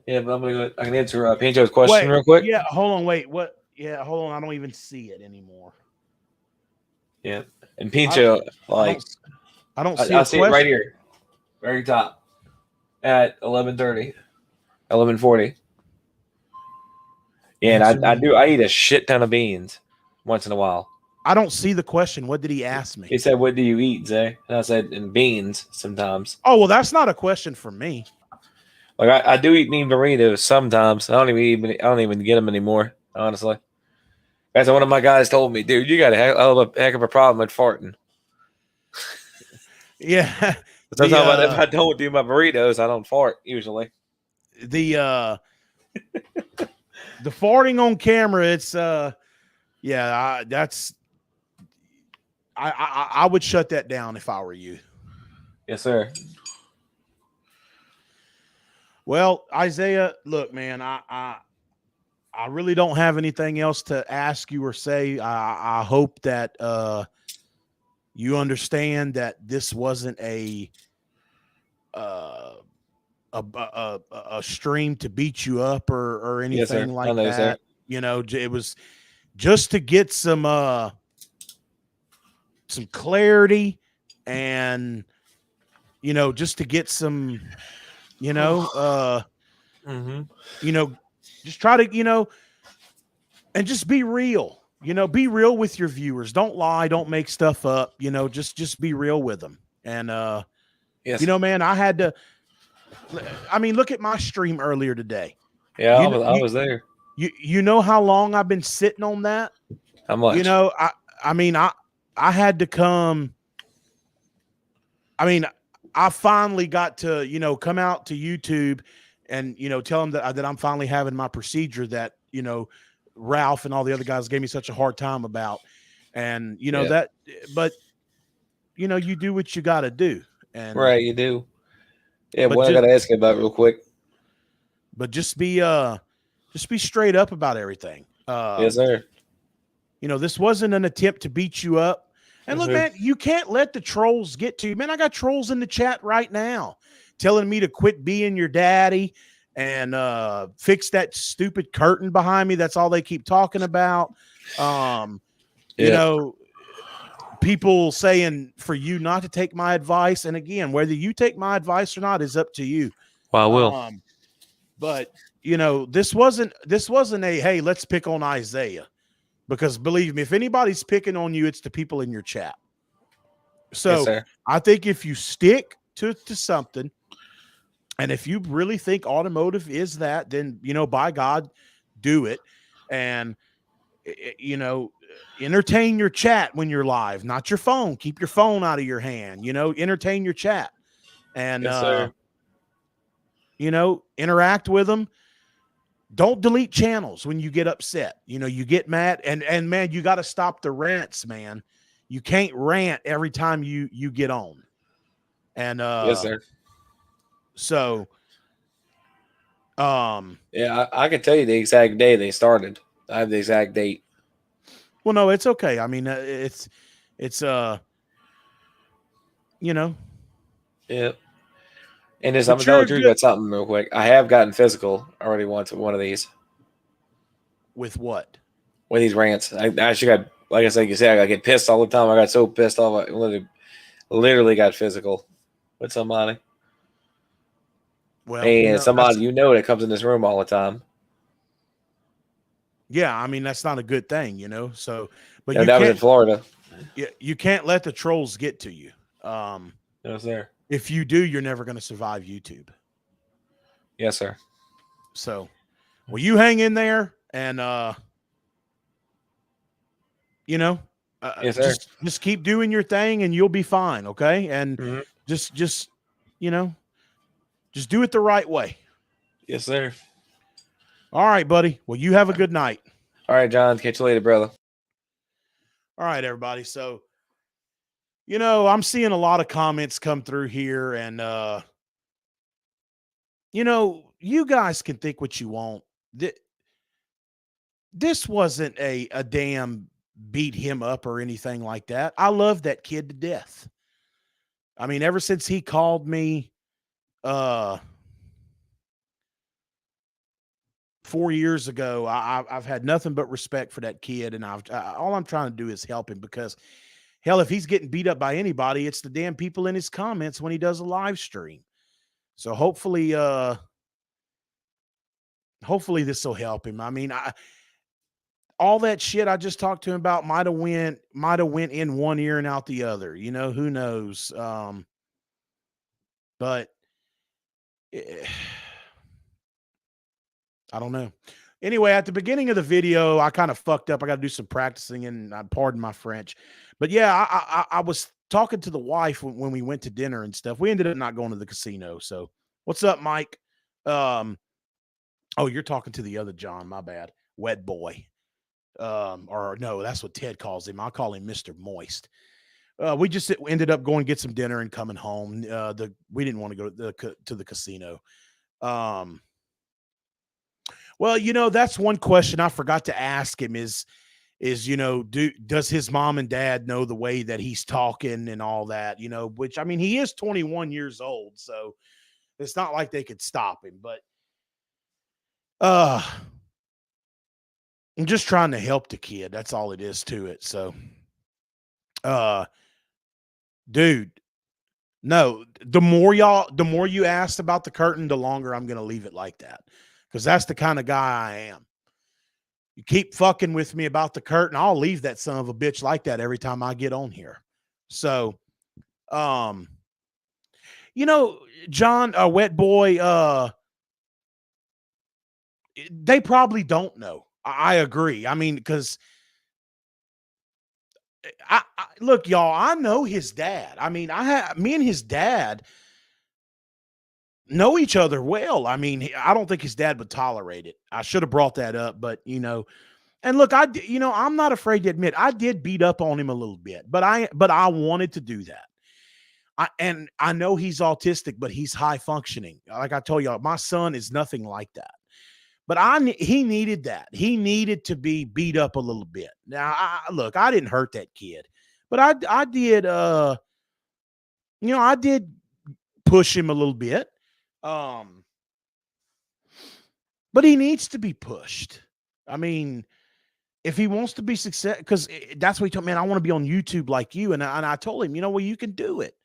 Yeah, but I can answer Pincho's question real quick. Yeah, hold on. Wait, what? Yeah, hold on. I don't even see it anymore. Yeah, and Pincho, I don't see. I see it right here, very top, at 11:30, 11:40. Yeah, and I eat a shit ton of beans once in a while. I don't see the question. What did he ask me? He said, "What do you eat, Zay?" And I said, "And beans sometimes." Oh well, that's not a question for me. Like I do eat mean burritos sometimes. I don't even get them anymore, honestly. That's what one of my guys told me, dude. You got a heck of a problem with farting. Yeah. Sometimes if I don't do my burritos, I don't fart usually. The farting on camera, it's that's. I would shut that down if I were you. Yes, sir. Well, Isaiah, look, man, I really don't have anything else to ask you or say. I hope that you understand that this wasn't a stream to beat you up or anything like that. Sir. It was just to get some clarity and just to get some just try to and just be real. Be real with your viewers. Don't lie, don't make stuff up. Just be real with them. And yes. Man, I had to look at my stream earlier today. Yeah, I was there. You know how long I've been sitting on that? How much? I had to come. I mean, I finally got to, come out to YouTube and, tell them that I'm finally having my procedure that, Ralph and all the other guys gave me such a hard time about. And, that, but, you do what you got to do. And Right, you do. Yeah, but what I just, got to ask you about real quick. but just be straight up about everything. Yes, sir. This wasn't an attempt to beat you up. And look, man, you can't let the trolls get to you. Man, I got trolls in the chat right now telling me to quit being your daddy and fix that stupid curtain behind me. That's all they keep talking about. People saying for you not to take my advice. And again, whether you take my advice or not is up to you. Well, I will. But this wasn't a, hey, let's pick on Isaiah. Because believe me, if anybody's picking on you, it's the people in your chat. So Yes, I think if you stick to something, and if you really think automotive is that, then, by God, do it. And, entertain your chat when you're live, not your phone. Keep your phone out of your hand, entertain your chat and, yes, interact with them. Don't delete channels when you get upset. You get mad and man, you got to stop the rants, man. You can't rant every time you get on. And yes, sir. So yeah, I can tell you the exact day they started. I have the exact date. Well, no, it's okay. I mean, it's Yeah. And But I'm gonna tell the truth about something real quick. I have gotten physical already once with one of these. With what? With these rants. I actually got, like I said, I get pissed all the time. I got so pissed off, I literally got physical with somebody. Well, and somebody that comes in this room all the time. Yeah, I mean that's not a good thing, So, but that was in Florida. You can't let the trolls get to you. Yes, sir. If you do, you're never going to survive YouTube. Yes, sir. So, well, you hang in there, and yes, sir. Just keep doing your thing, and you'll be fine. Okay, and just just do it the right way. Yes, sir. All right, buddy. Well, you have a good night. All right, John. Catch you later, brother. All right, everybody. So, I'm seeing a lot of comments come through here, and you guys can think what you want. This wasn't a damn beat him up or anything like that. I love that kid to death. I mean, ever since he called me 4 years ago, I've had nothing but respect for that kid, and all I'm trying to do is help him because, hell, if he's getting beat up by anybody, it's the damn people in his comments when he does a live stream. So hopefully this will help him. I mean, all that shit I just talked to him about might have went in one ear and out the other. Who knows? But I don't know. Anyway, at the beginning of the video, I kind of fucked up. I got to do some practicing, and pardon my French. But yeah, I was talking to the wife when we went to dinner and stuff. We ended up not going to the casino. So what's up, Mike? Oh, you're talking to the other John. My bad. Wet boy. Or no, that's what Ted calls him. I'll call him Mr. Moist. We just ended up going to get some dinner and coming home. We didn't want to go to the casino. Well, that's one question I forgot to ask him is does his mom and dad know the way that he's talking and all that, which, I mean, he is 21 years old, so it's not like they could stop him, but I'm just trying to help the kid. That's all it is to it. So, dude, no, the more you asked about the curtain, the longer I'm going to leave it like that. Because that's the kind of guy I am. You keep fucking with me about the curtain, I'll leave that son of a bitch like that every time I get on here. So, John, Wet Boy, they probably don't know. I agree. I mean, because look, y'all, I know his dad. I mean, me and his dad know each other well. I mean, I don't think his dad would tolerate it. I should have brought that up, but and look, I'm not afraid to admit I did beat up on him a little bit, but I wanted to do that. I know he's autistic, but he's high functioning. Like I told y'all, my son is nothing like that. But he needed that. He needed to be beat up a little bit. Now, look, I didn't hurt that kid, but I did. I did push him a little bit. But he needs to be pushed. I mean, if he wants to be successful, because that's what he told me, man, I want to be on YouTube like you. And I told him, well, you can do it.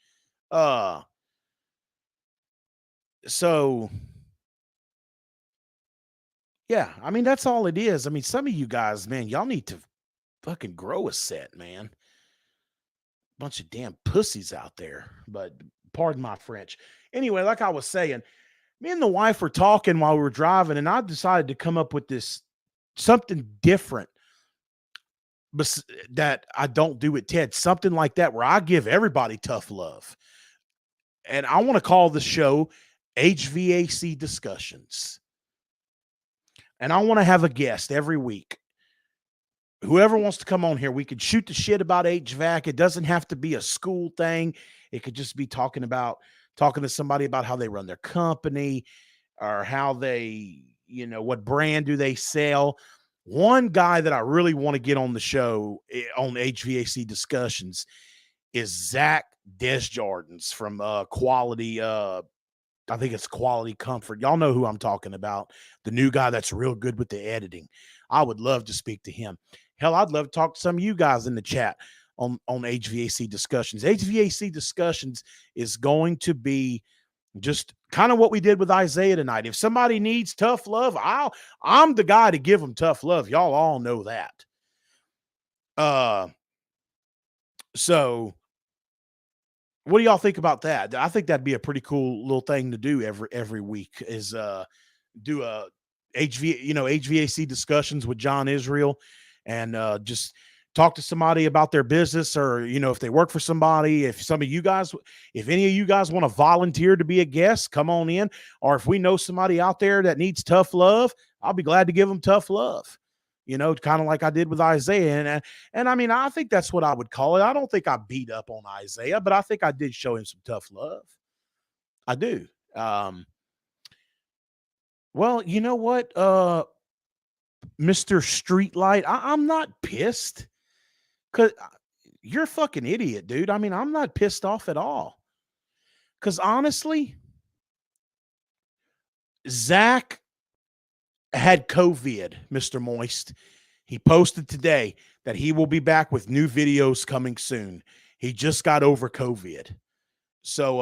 So yeah, I mean, that's all it is. I mean, some of you guys, man, y'all need to fucking grow a set, man. Bunch of damn pussies out there, but pardon my French. Anyway, like I was saying, me and the wife were talking while we were driving, and I decided to come up with this something different that I don't do with Ted, something like that where I give everybody tough love. And I want to call the show HVAC Discussions. And I want to have a guest every week. Whoever wants to come on here, we could shoot the shit about HVAC. It doesn't have to be a school thing. It could just be talking to somebody about how they run their company or how they, what brand do they sell. One guy that I really want to get on the show on HVAC Discussions is Zach Desjardins from Quality. I think it's Quality Comfort. Y'all know who I'm talking about. The new guy that's real good with the editing. I would love to speak to him. Hell, I'd love to talk to some of you guys in the chat on HVAC Discussions. HVAC Discussions is going to be just kind of what we did with Isaiah tonight. If somebody needs tough love, I'm the guy to give them tough love. Y'all all know that. So what do y'all think about that? I think that'd be a pretty cool little thing to do every week is do a HVAC Discussions with John Israel and just talk to somebody about their business or, if they work for somebody, if any of you guys want to volunteer to be a guest, come on in. Or if we know somebody out there that needs tough love, I'll be glad to give them tough love. Kind of like I did with Isaiah. And I mean, I think that's what I would call it. I don't think I beat up on Isaiah, but I think I did show him some tough love. I do. Well, you know what, Mr. Streetlight, I'm not pissed because you're a fucking idiot, dude. I mean, I'm not pissed off at all. Because honestly, Zach had COVID, Mr. Moist. He posted today that he will be back with new videos coming soon. He just got over COVID. So,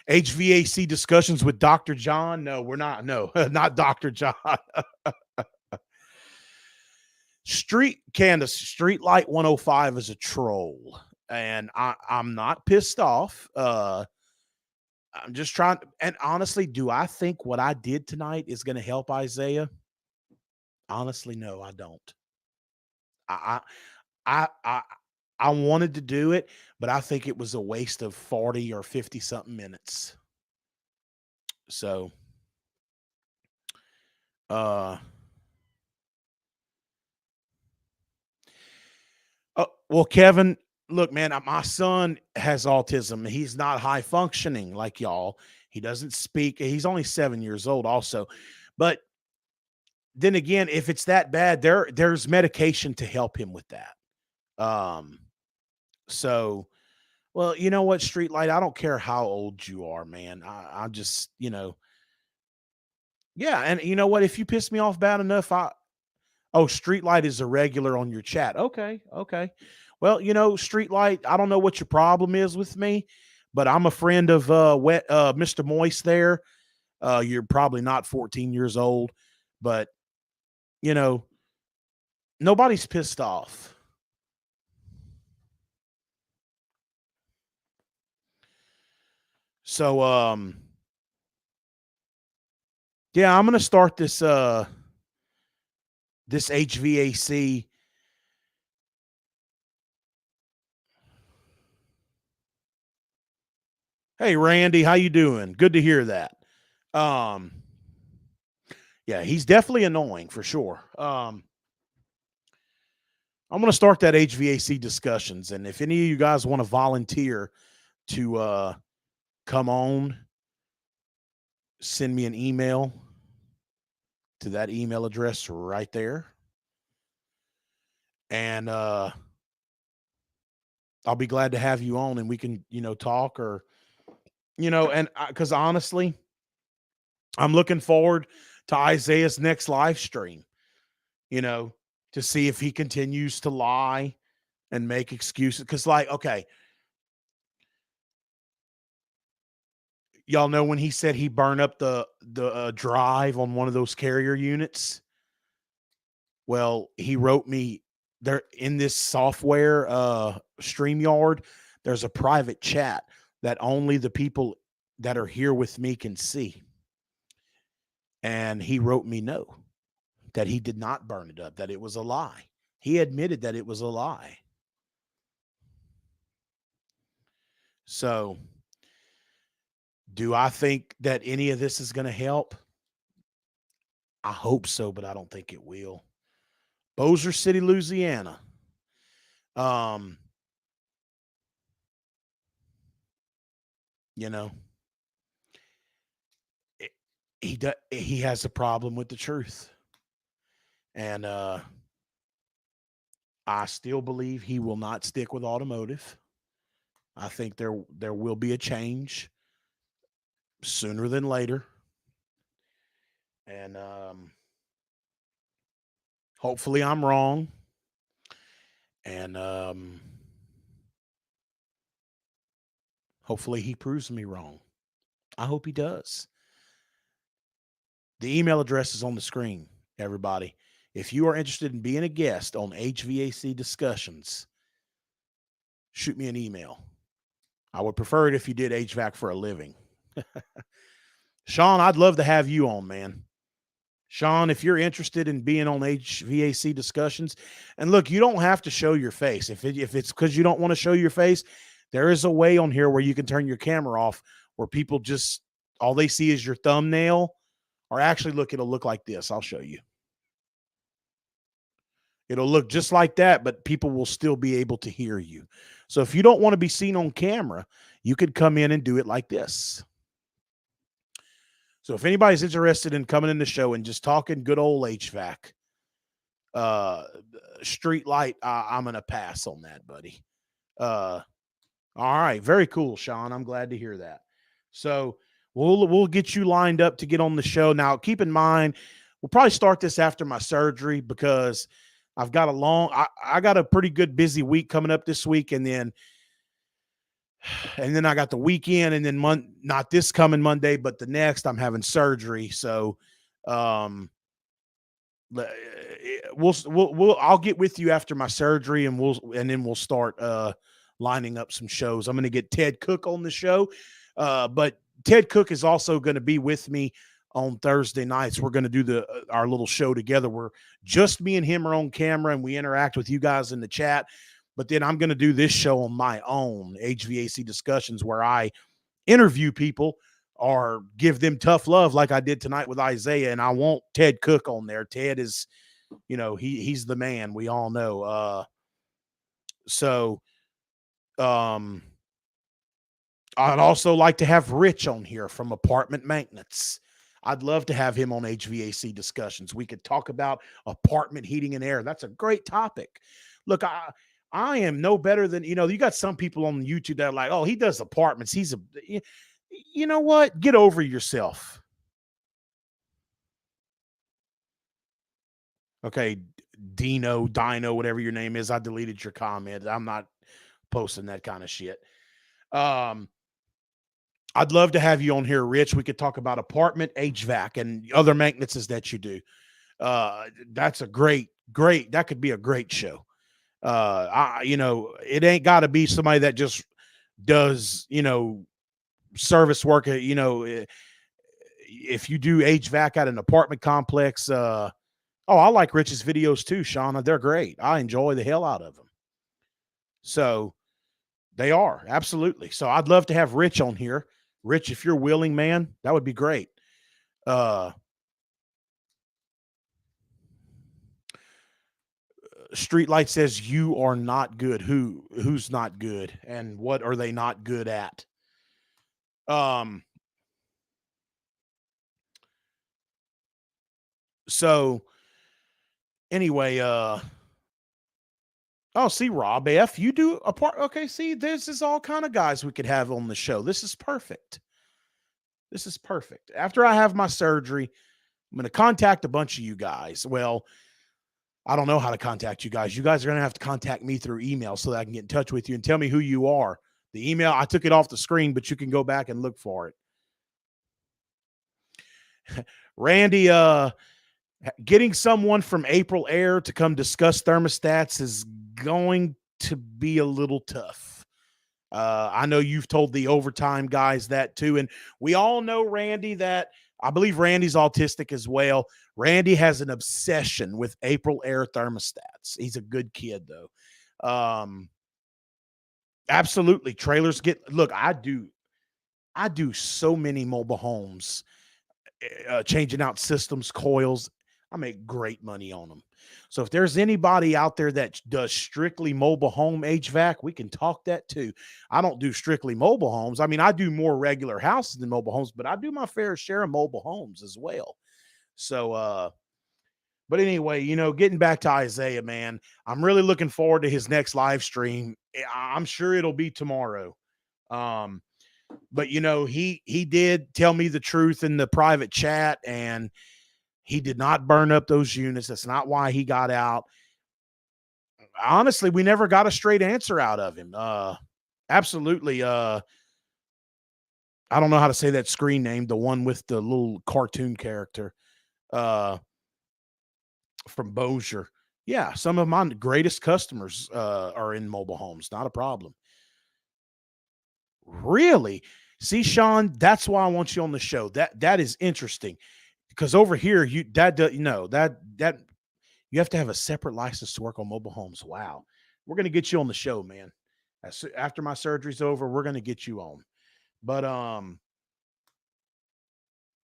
HVAC Discussions with Dr. John. No, we're not. No, not Dr. John. Streetlight 105 is a troll. And I'm not pissed off. I'm just trying. And honestly, do I think what I did tonight is going to help Isaiah? Honestly, no, I don't. I wanted to do it, but I think it was a waste of 40 or 50 something minutes. So, well, Kevin, look, man, my son has autism. He's not high functioning like y'all. He doesn't speak. He's only 7 years old also. But then again, if it's that bad, there's medication to help him with that. So, well, you know what, Streetlight, I don't care how old you are, man. I just, yeah. And you know what, if you piss me off bad enough, Streetlight is a regular on your chat. Okay. Well, Streetlight, I don't know what your problem is with me, but I'm a friend of Mr. Moist there. You're probably not 14 years old, but nobody's pissed off. So, yeah, I'm going to start this HVAC Hey, Randy, how you doing? Good to hear that. Um, yeah, he's definitely annoying for sure. I'm going to start that HVAC discussions, and if any of you guys want to volunteer to come on, send me an email to that email address right there, and I'll be glad to have you on, and we can talk or and because honestly, I'm looking forward to Isaiah's next live stream. You know, to see if he continues to lie and make excuses. Because, like, okay, y'all know when he said he burned up the drive on one of those carrier units. Well, he wrote me there in this software, StreamYard. There's a private chat that only the people that are here with me can see, and he wrote me no, that he did not burn it up, that it was a lie. He admitted that it was a lie. So, do I think that any of this is going to help? I hope so, but I don't think it will. Bossier City, Louisiana. You know, he has a problem with the truth, and I still believe he will not stick with Automotive. I think there will be a change sooner than later, and hopefully I'm wrong, and hopefully he proves me wrong. I hope he does. The email address is on the screen, everybody. If you are interested in being a guest on HVAC Discussions, shoot me an email. I would prefer it if you did HVAC for a living. Sean, I'd love to have you on, man. Sean, if you're interested in being on HVAC Discussions, and look, you don't have to show your face. If it's because you don't want to show your face, there is a way on here where you can turn your camera off, where people just all they see is your thumbnail. Or actually, look, it'll look like this. I'll show you. It'll look just like that, but people will still be able to hear you. So if you don't want to be seen on camera, you could come in and do it like this. So if anybody's interested in coming in the show and just talking good old HVAC, street light, I'm going to pass on that, buddy. All right. Very cool, Sean. I'm glad to hear that. So we'll get you lined up to get on the show. Now, keep in mind, we'll probably start this after my surgery because I've got I got a pretty good busy week coming up this week. And then I got the weekend, and then not this coming Monday, but the next I'm having surgery. So, I'll get with you after my surgery, and then we'll start, lining up some shows. I'm going to get Ted Cook on the show. But Ted Cook is also going to be with me on Thursday nights. We're going to do our little show together where just me and him are on camera and we interact with you guys in the chat. But then I'm going to do this show on my own, HVAC Discussions, where I interview people or give them tough love like I did tonight with Isaiah. And I want Ted Cook on there. Ted is, he's the man. We all know. I'd also like to have Rich on here from Apartment Maintenance. I'd love to have him on HVAC Discussions. We could talk about apartment heating and air. That's a great topic. Look, I am no better than, you got some people on YouTube that are like, oh, he does apartments. You know what? Get over yourself. Okay, Dino, whatever your name is, I deleted your comment. I'm not posting that kind of shit. I'd love to have you on here, Rich. We could talk about apartment HVAC and other maintenances that you do. That's a great, that could be a great show. It ain't got to be somebody that just does, service work. If you do HVAC at an apartment complex, I like Rich's videos too, Shauna. They're great. I enjoy the hell out of them. So They are, absolutely. So I'd love to have Rich on here. Rich, if you're willing, man, that would be great. Streetlight says you are not good. Who's not good, and what are they not good at? So anyway, oh, see, Rob F, you do a part. Okay, see, this is all kind of guys we could have on the show. This is perfect. This is perfect. After I have my surgery, I'm going to contact a bunch of you guys. Well, I don't know how to contact you guys. You guys are going to have to contact me through email so that I can get in touch with you and tell me who you are. The email, I took it off the screen, but you can go back and look for it. Randy, getting someone from April Air to come discuss thermostats is going to be a little tough. I know you've told the overtime guys that too. And we all know, Randy, that I believe Randy's autistic as well. Randy has an obsession with April Air thermostats. He's a good kid, though. Absolutely. Trailers look, I do so many mobile homes, changing out systems, coils. I make great money on them. So if there's anybody out there that does strictly mobile home HVAC, we can talk that too. I don't do strictly mobile homes. I mean, I do more regular houses than mobile homes, but I do my fair share of mobile homes as well. So, but anyway, getting back to Isaiah, man, I'm really looking forward to his next live stream. I'm sure it'll be tomorrow. But he did tell me the truth in the private chat, and he did not burn up those units. That's not why he got out. Honestly, we never got a straight answer out of him. Absolutely. I don't know how to say that screen name, the one with the little cartoon character from Bossier. Yeah, some of my greatest customers are in mobile homes. Not a problem. Really? See, Sean, that's why I want you on the show. That is interesting. Because over here, you have to have a separate license to work on mobile homes. Wow. We're going to get you on the show, man. After my surgery's over, we're going to get you on. But I'm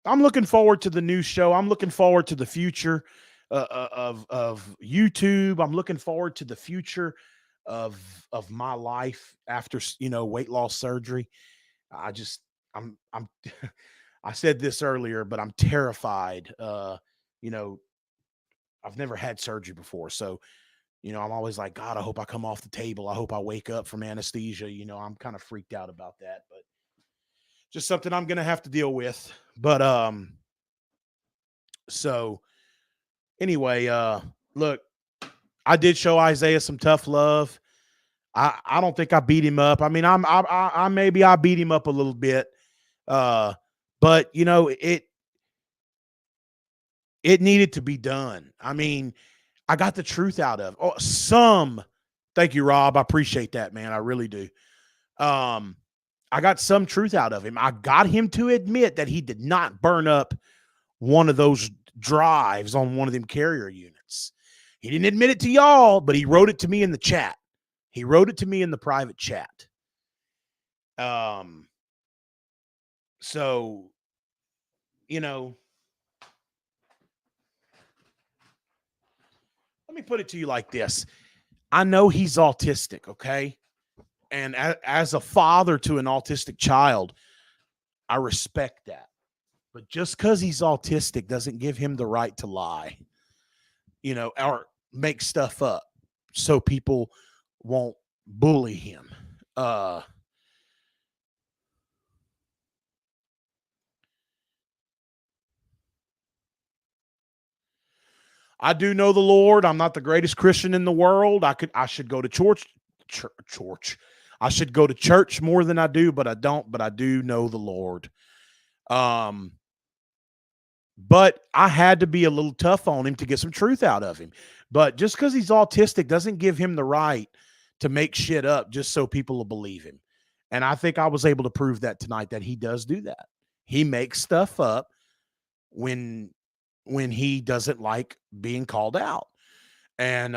looking forward to the new show. I'm looking forward to the future of YouTube. I'm looking forward to the future of my life after weight loss surgery. I'm I said this earlier, but I'm terrified. I've never had surgery before. So, I'm always like, God, I hope I come off the table. I hope I wake up from anesthesia. I'm kind of freaked out about that, but just something I'm going to have to deal with. But, so anyway, look, I did show Isaiah some tough love. I don't think I beat him up. I mean, I maybe I beat him up a little bit. But it needed to be done. I mean, I got the truth out of thank you, Rob. I appreciate that, man. I really do. I got some truth out of him. I got him to admit that he did not burn up one of those drives on one of them carrier units. He didn't admit it to y'all, but he wrote it to me in the chat. He wrote it to me in the private chat. So, let me put it to you like this. I know he's autistic, okay? And as a father to an autistic child, I respect that. But just because he's autistic doesn't give him the right to lie, or make stuff up so people won't bully him. I do know the Lord. I'm not the greatest Christian in the world. I should go to church. I should go to church more than I do, but I don't. But I do know the Lord. But I had to be a little tough on him to get some truth out of him. But just because he's autistic doesn't give him the right to make shit up just so people will believe him. And I think I was able to prove that tonight, that he does do that. He makes stuff up when he doesn't like being called out. And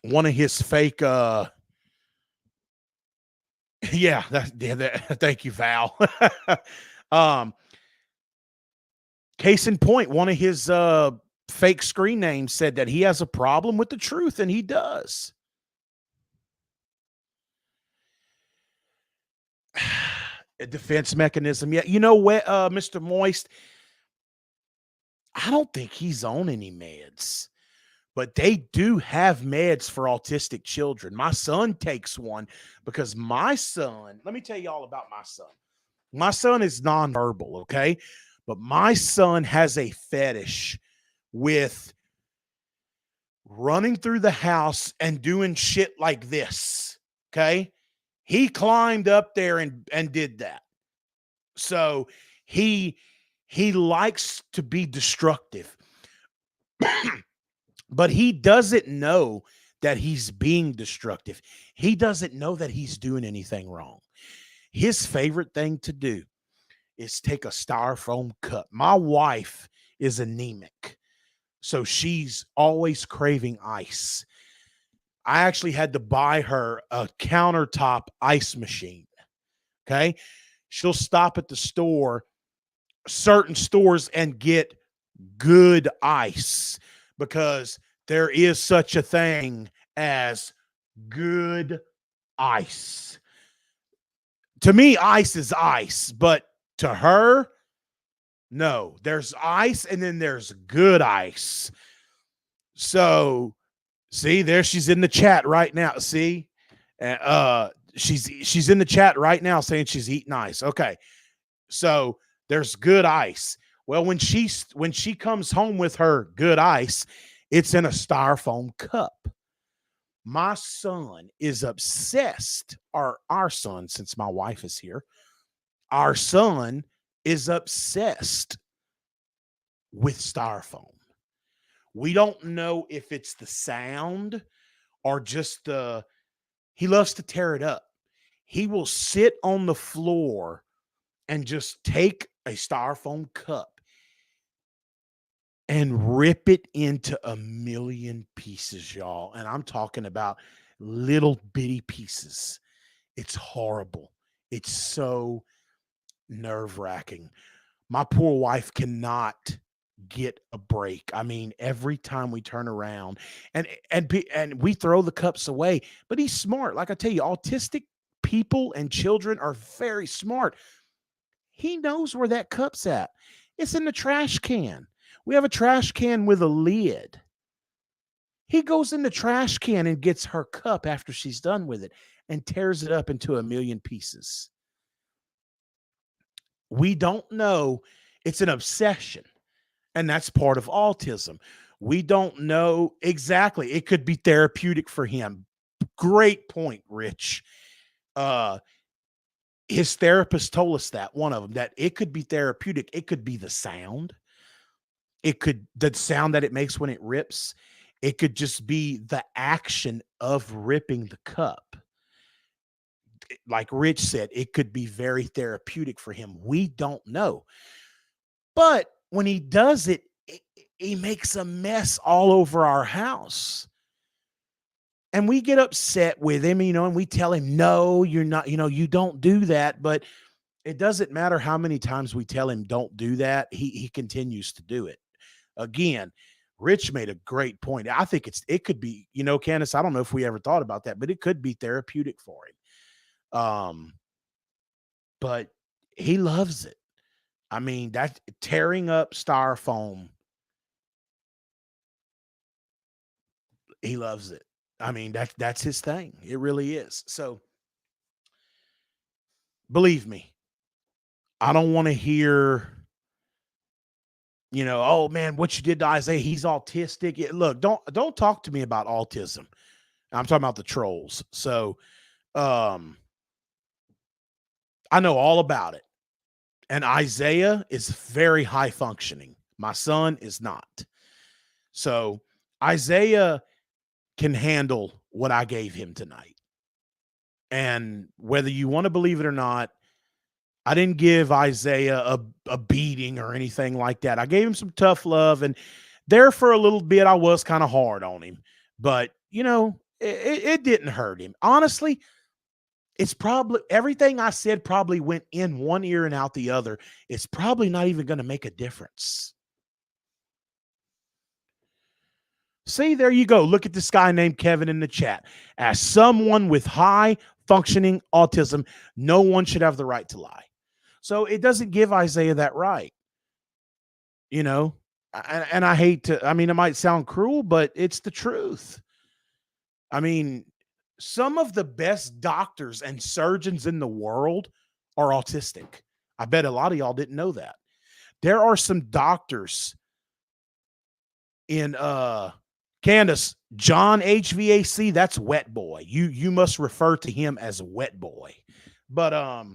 one of his fake Yeah, thank you, Val. um, Case in point, one of his fake screen names said that he has a problem with the truth, and he does. A defense mechanism. Yeah, you know what, Mr. Moist, I don't think he's on any meds, but they do have meds for autistic children. My son takes one because my son, let me tell you all about my son. My son is nonverbal, okay? But my son has a fetish with running through the house and doing shit like this, okay? He climbed up there and did that. So he likes to be destructive. But he doesn't know that he's being destructive. He doesn't know that he's doing anything wrong. His favorite thing to do is take a styrofoam cup. My wife is anemic, so she's always craving ice. I actually had to buy her a countertop ice machine. Okay. She'll stop at the store, certain stores, and get good ice because there is such a thing as good ice. To me, ice is ice, but to her, no. There's ice and then there's good ice. So, see, there she's in the chat right now. See? She's in the chat right now saying she's eating ice. Okay. So, there's good ice. Well, when she comes home with her good ice, it's in a styrofoam cup. My son is obsessed, or our son, since my wife is here, our son is obsessed with styrofoam. We don't know if it's the sound or just he loves to tear it up. He will sit on the floor and just take a styrofoam cup and rip it into a million pieces, y'all. And I'm talking about little bitty pieces. It's horrible. It's so nerve-wracking. My poor wife cannot get a break. I mean, every time we turn around and we throw the cups away, but he's smart. Like I tell you, autistic people and children are very smart. He knows where that cup's at. It's in the trash can. We have a trash can with a lid. He goes in the trash can and gets her cup after she's done with it and tears it up into a million pieces. We don't know. It's an obsession, and that's part of autism. We don't know exactly. It could be therapeutic for him. Great point, Rich. His therapist told us that, one of them, that it could be therapeutic. It could be the sound. The sound that it makes when it rips. It could just be the action of ripping the cup. Like Rich said, it could be very therapeutic for him. We don't know. But when he does it, he makes a mess all over our house. And we get upset with him, and we tell him, no, you're not, you don't do that. But it doesn't matter how many times we tell him don't do that. He continues to do it. Again, Rich made a great point. I think it could be, Candace, I don't know if we ever thought about that, but it could be therapeutic for him. But he loves it. I mean, that tearing up styrofoam, he loves it. I mean, that's his thing. It really is. So believe me, I don't want to hear, oh man, what you did to Isaiah, he's autistic. Look, don't talk to me about autism. I'm talking about the trolls. So I know all about it. And Isaiah is very high functioning. My son is not. So Isaiah can handle what I gave him tonight. And whether you want to believe it or not, I didn't give Isaiah a beating or anything like that. I gave him some tough love, and there for a little bit, I was kind of hard on him, but it didn't hurt him. Honestly, It's probably everything I said probably went in one ear and out the other. It's probably not even going to make a difference. See, there you go. Look at this guy named Kevin in the chat. As someone with high functioning autism, no one should have the right to lie. So it doesn't give Isaiah that right. You know, and I hate to, I mean, it might sound cruel, but it's the truth. I mean, some of the best doctors and surgeons in the world are autistic. I bet a lot of y'all didn't know that. There are some doctors in Candace, John HVAC, that's Wet Boy. You must refer to him as Wet Boy. But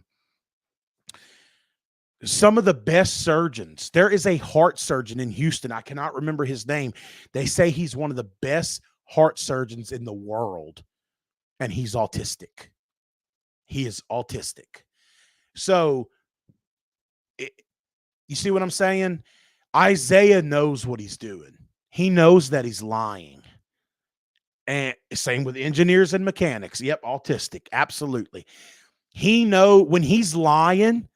some of the best surgeons, there is a heart surgeon in Houston. I cannot remember his name. They say he's one of the best heart surgeons in the world, and he's autistic. He is autistic. So you see what I'm saying? Isaiah knows what he's doing. He knows that he's lying. And same with engineers and mechanics. Yep, autistic. Absolutely. He knows when he's lying,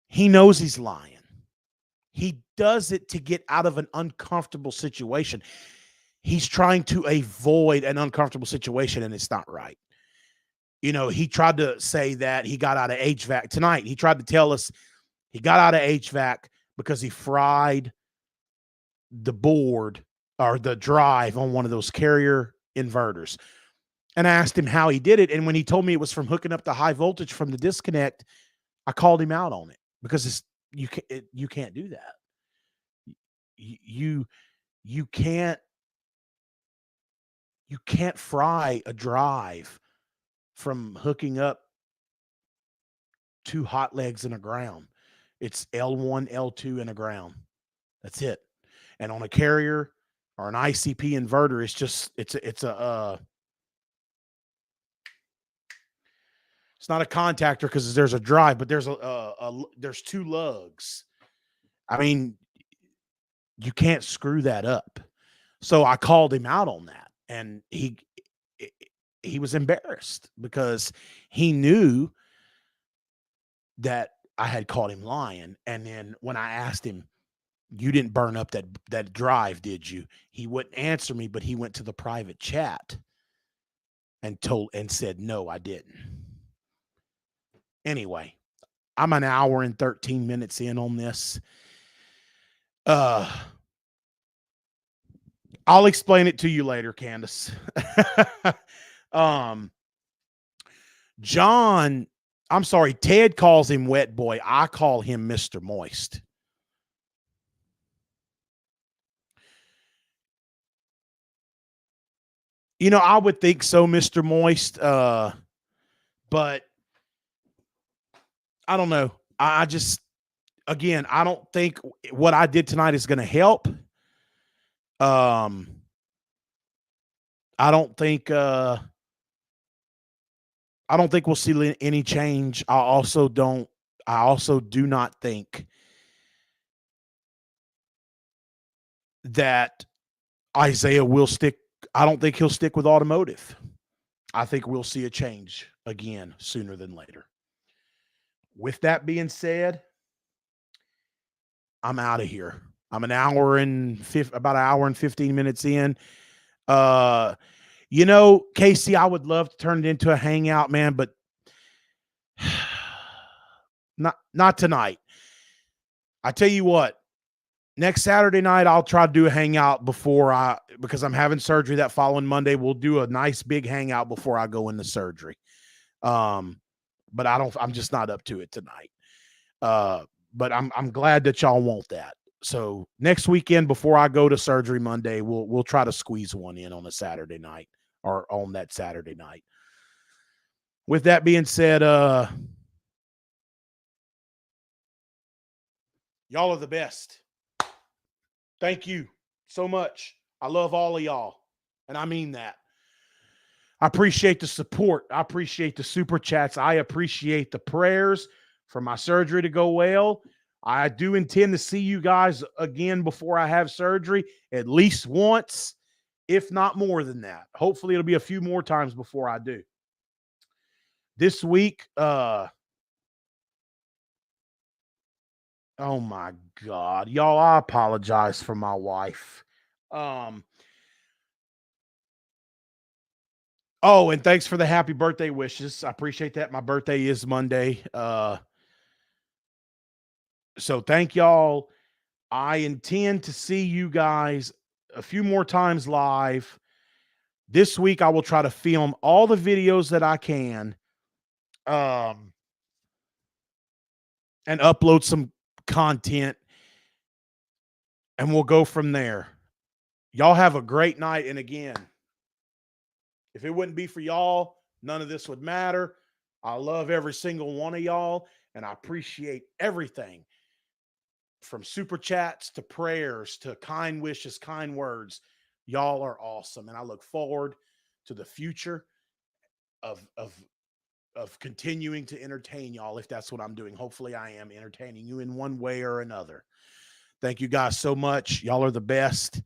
he knows he's lying. He does it to get out of an uncomfortable situation. He's trying to avoid an uncomfortable situation, and it's not right. You know, he tried to say that he got out of HVAC tonight. He tried to tell us he got out of HVAC because he fried the board or the drive on one of those carrier inverters. And I asked him how he did it. And when he told me it was from hooking up the high voltage from the disconnect, I called him out on it because you can't do that. You can't fry a drive from hooking up two hot legs in a ground. It's L1, L2 and a ground. That's it. And on a carrier or an ICP inverter, it's not a contactor because there's a drive, but there's there's two lugs. I mean, you can't screw that up. So I called him out on that, and he was embarrassed because he knew that I had caught him lying. And then when I asked him, "You didn't burn up that drive, did you?" He wouldn't answer me, but he went to the private chat and said, "No, I didn't." Anyway, I'm an hour and 13 minutes in on this. I'll explain it to you later, Candace. Ted calls him Wet Boy. I call him Mr. Moist. You know, I would think so, Mr. Moist. But I don't know. I don't think what I did tonight is going to help. I don't think we'll see any change. I also do not think that Isaiah will stick. I don't think he'll stick with Automotive. I think we'll see a change again sooner than later. With that being said, I'm out of here. I'm about an hour and 15 minutes in. You know, Casey, I would love to turn it into a hangout, man, but not tonight. I tell you what, next Saturday night, I'll try to do a hangout because I'm having surgery that following Monday. We'll do a nice big hangout before I go into surgery. But I'm just not up to it tonight. But I'm glad that y'all want that. So next weekend before I go to surgery Monday, we'll try to squeeze one in on a Saturday night or on that Saturday night. With that being said, y'all are the best. Thank you so much. I love all of y'all. And I mean that. I appreciate the support. I appreciate the super chats. I appreciate the prayers for my surgery to go well. I do intend to see you guys again before I have surgery, at least once, if not more than that. Hopefully it'll be a few more times before I do. this week, oh my God, y'all, I apologize for my wife. Oh, and thanks for the happy birthday wishes. I appreciate that. My birthday is Monday. So thank y'all. I intend to see you guys a few more times live. This week I will try to film all the videos that I can. And upload some content, and we'll go from there. Y'all have a great night. And again, if it wouldn't be for y'all, none of this would matter. I love every single one of y'all, and I appreciate everything from super chats to prayers to kind wishes, kind words. Y'all are awesome, and I look forward to the future of continuing to entertain y'all, if that's what I'm doing. Hopefully I am entertaining you in one way or another. Thank you guys so much. Y'all are the best.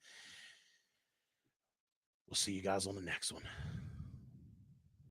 We'll see you guys on the next one.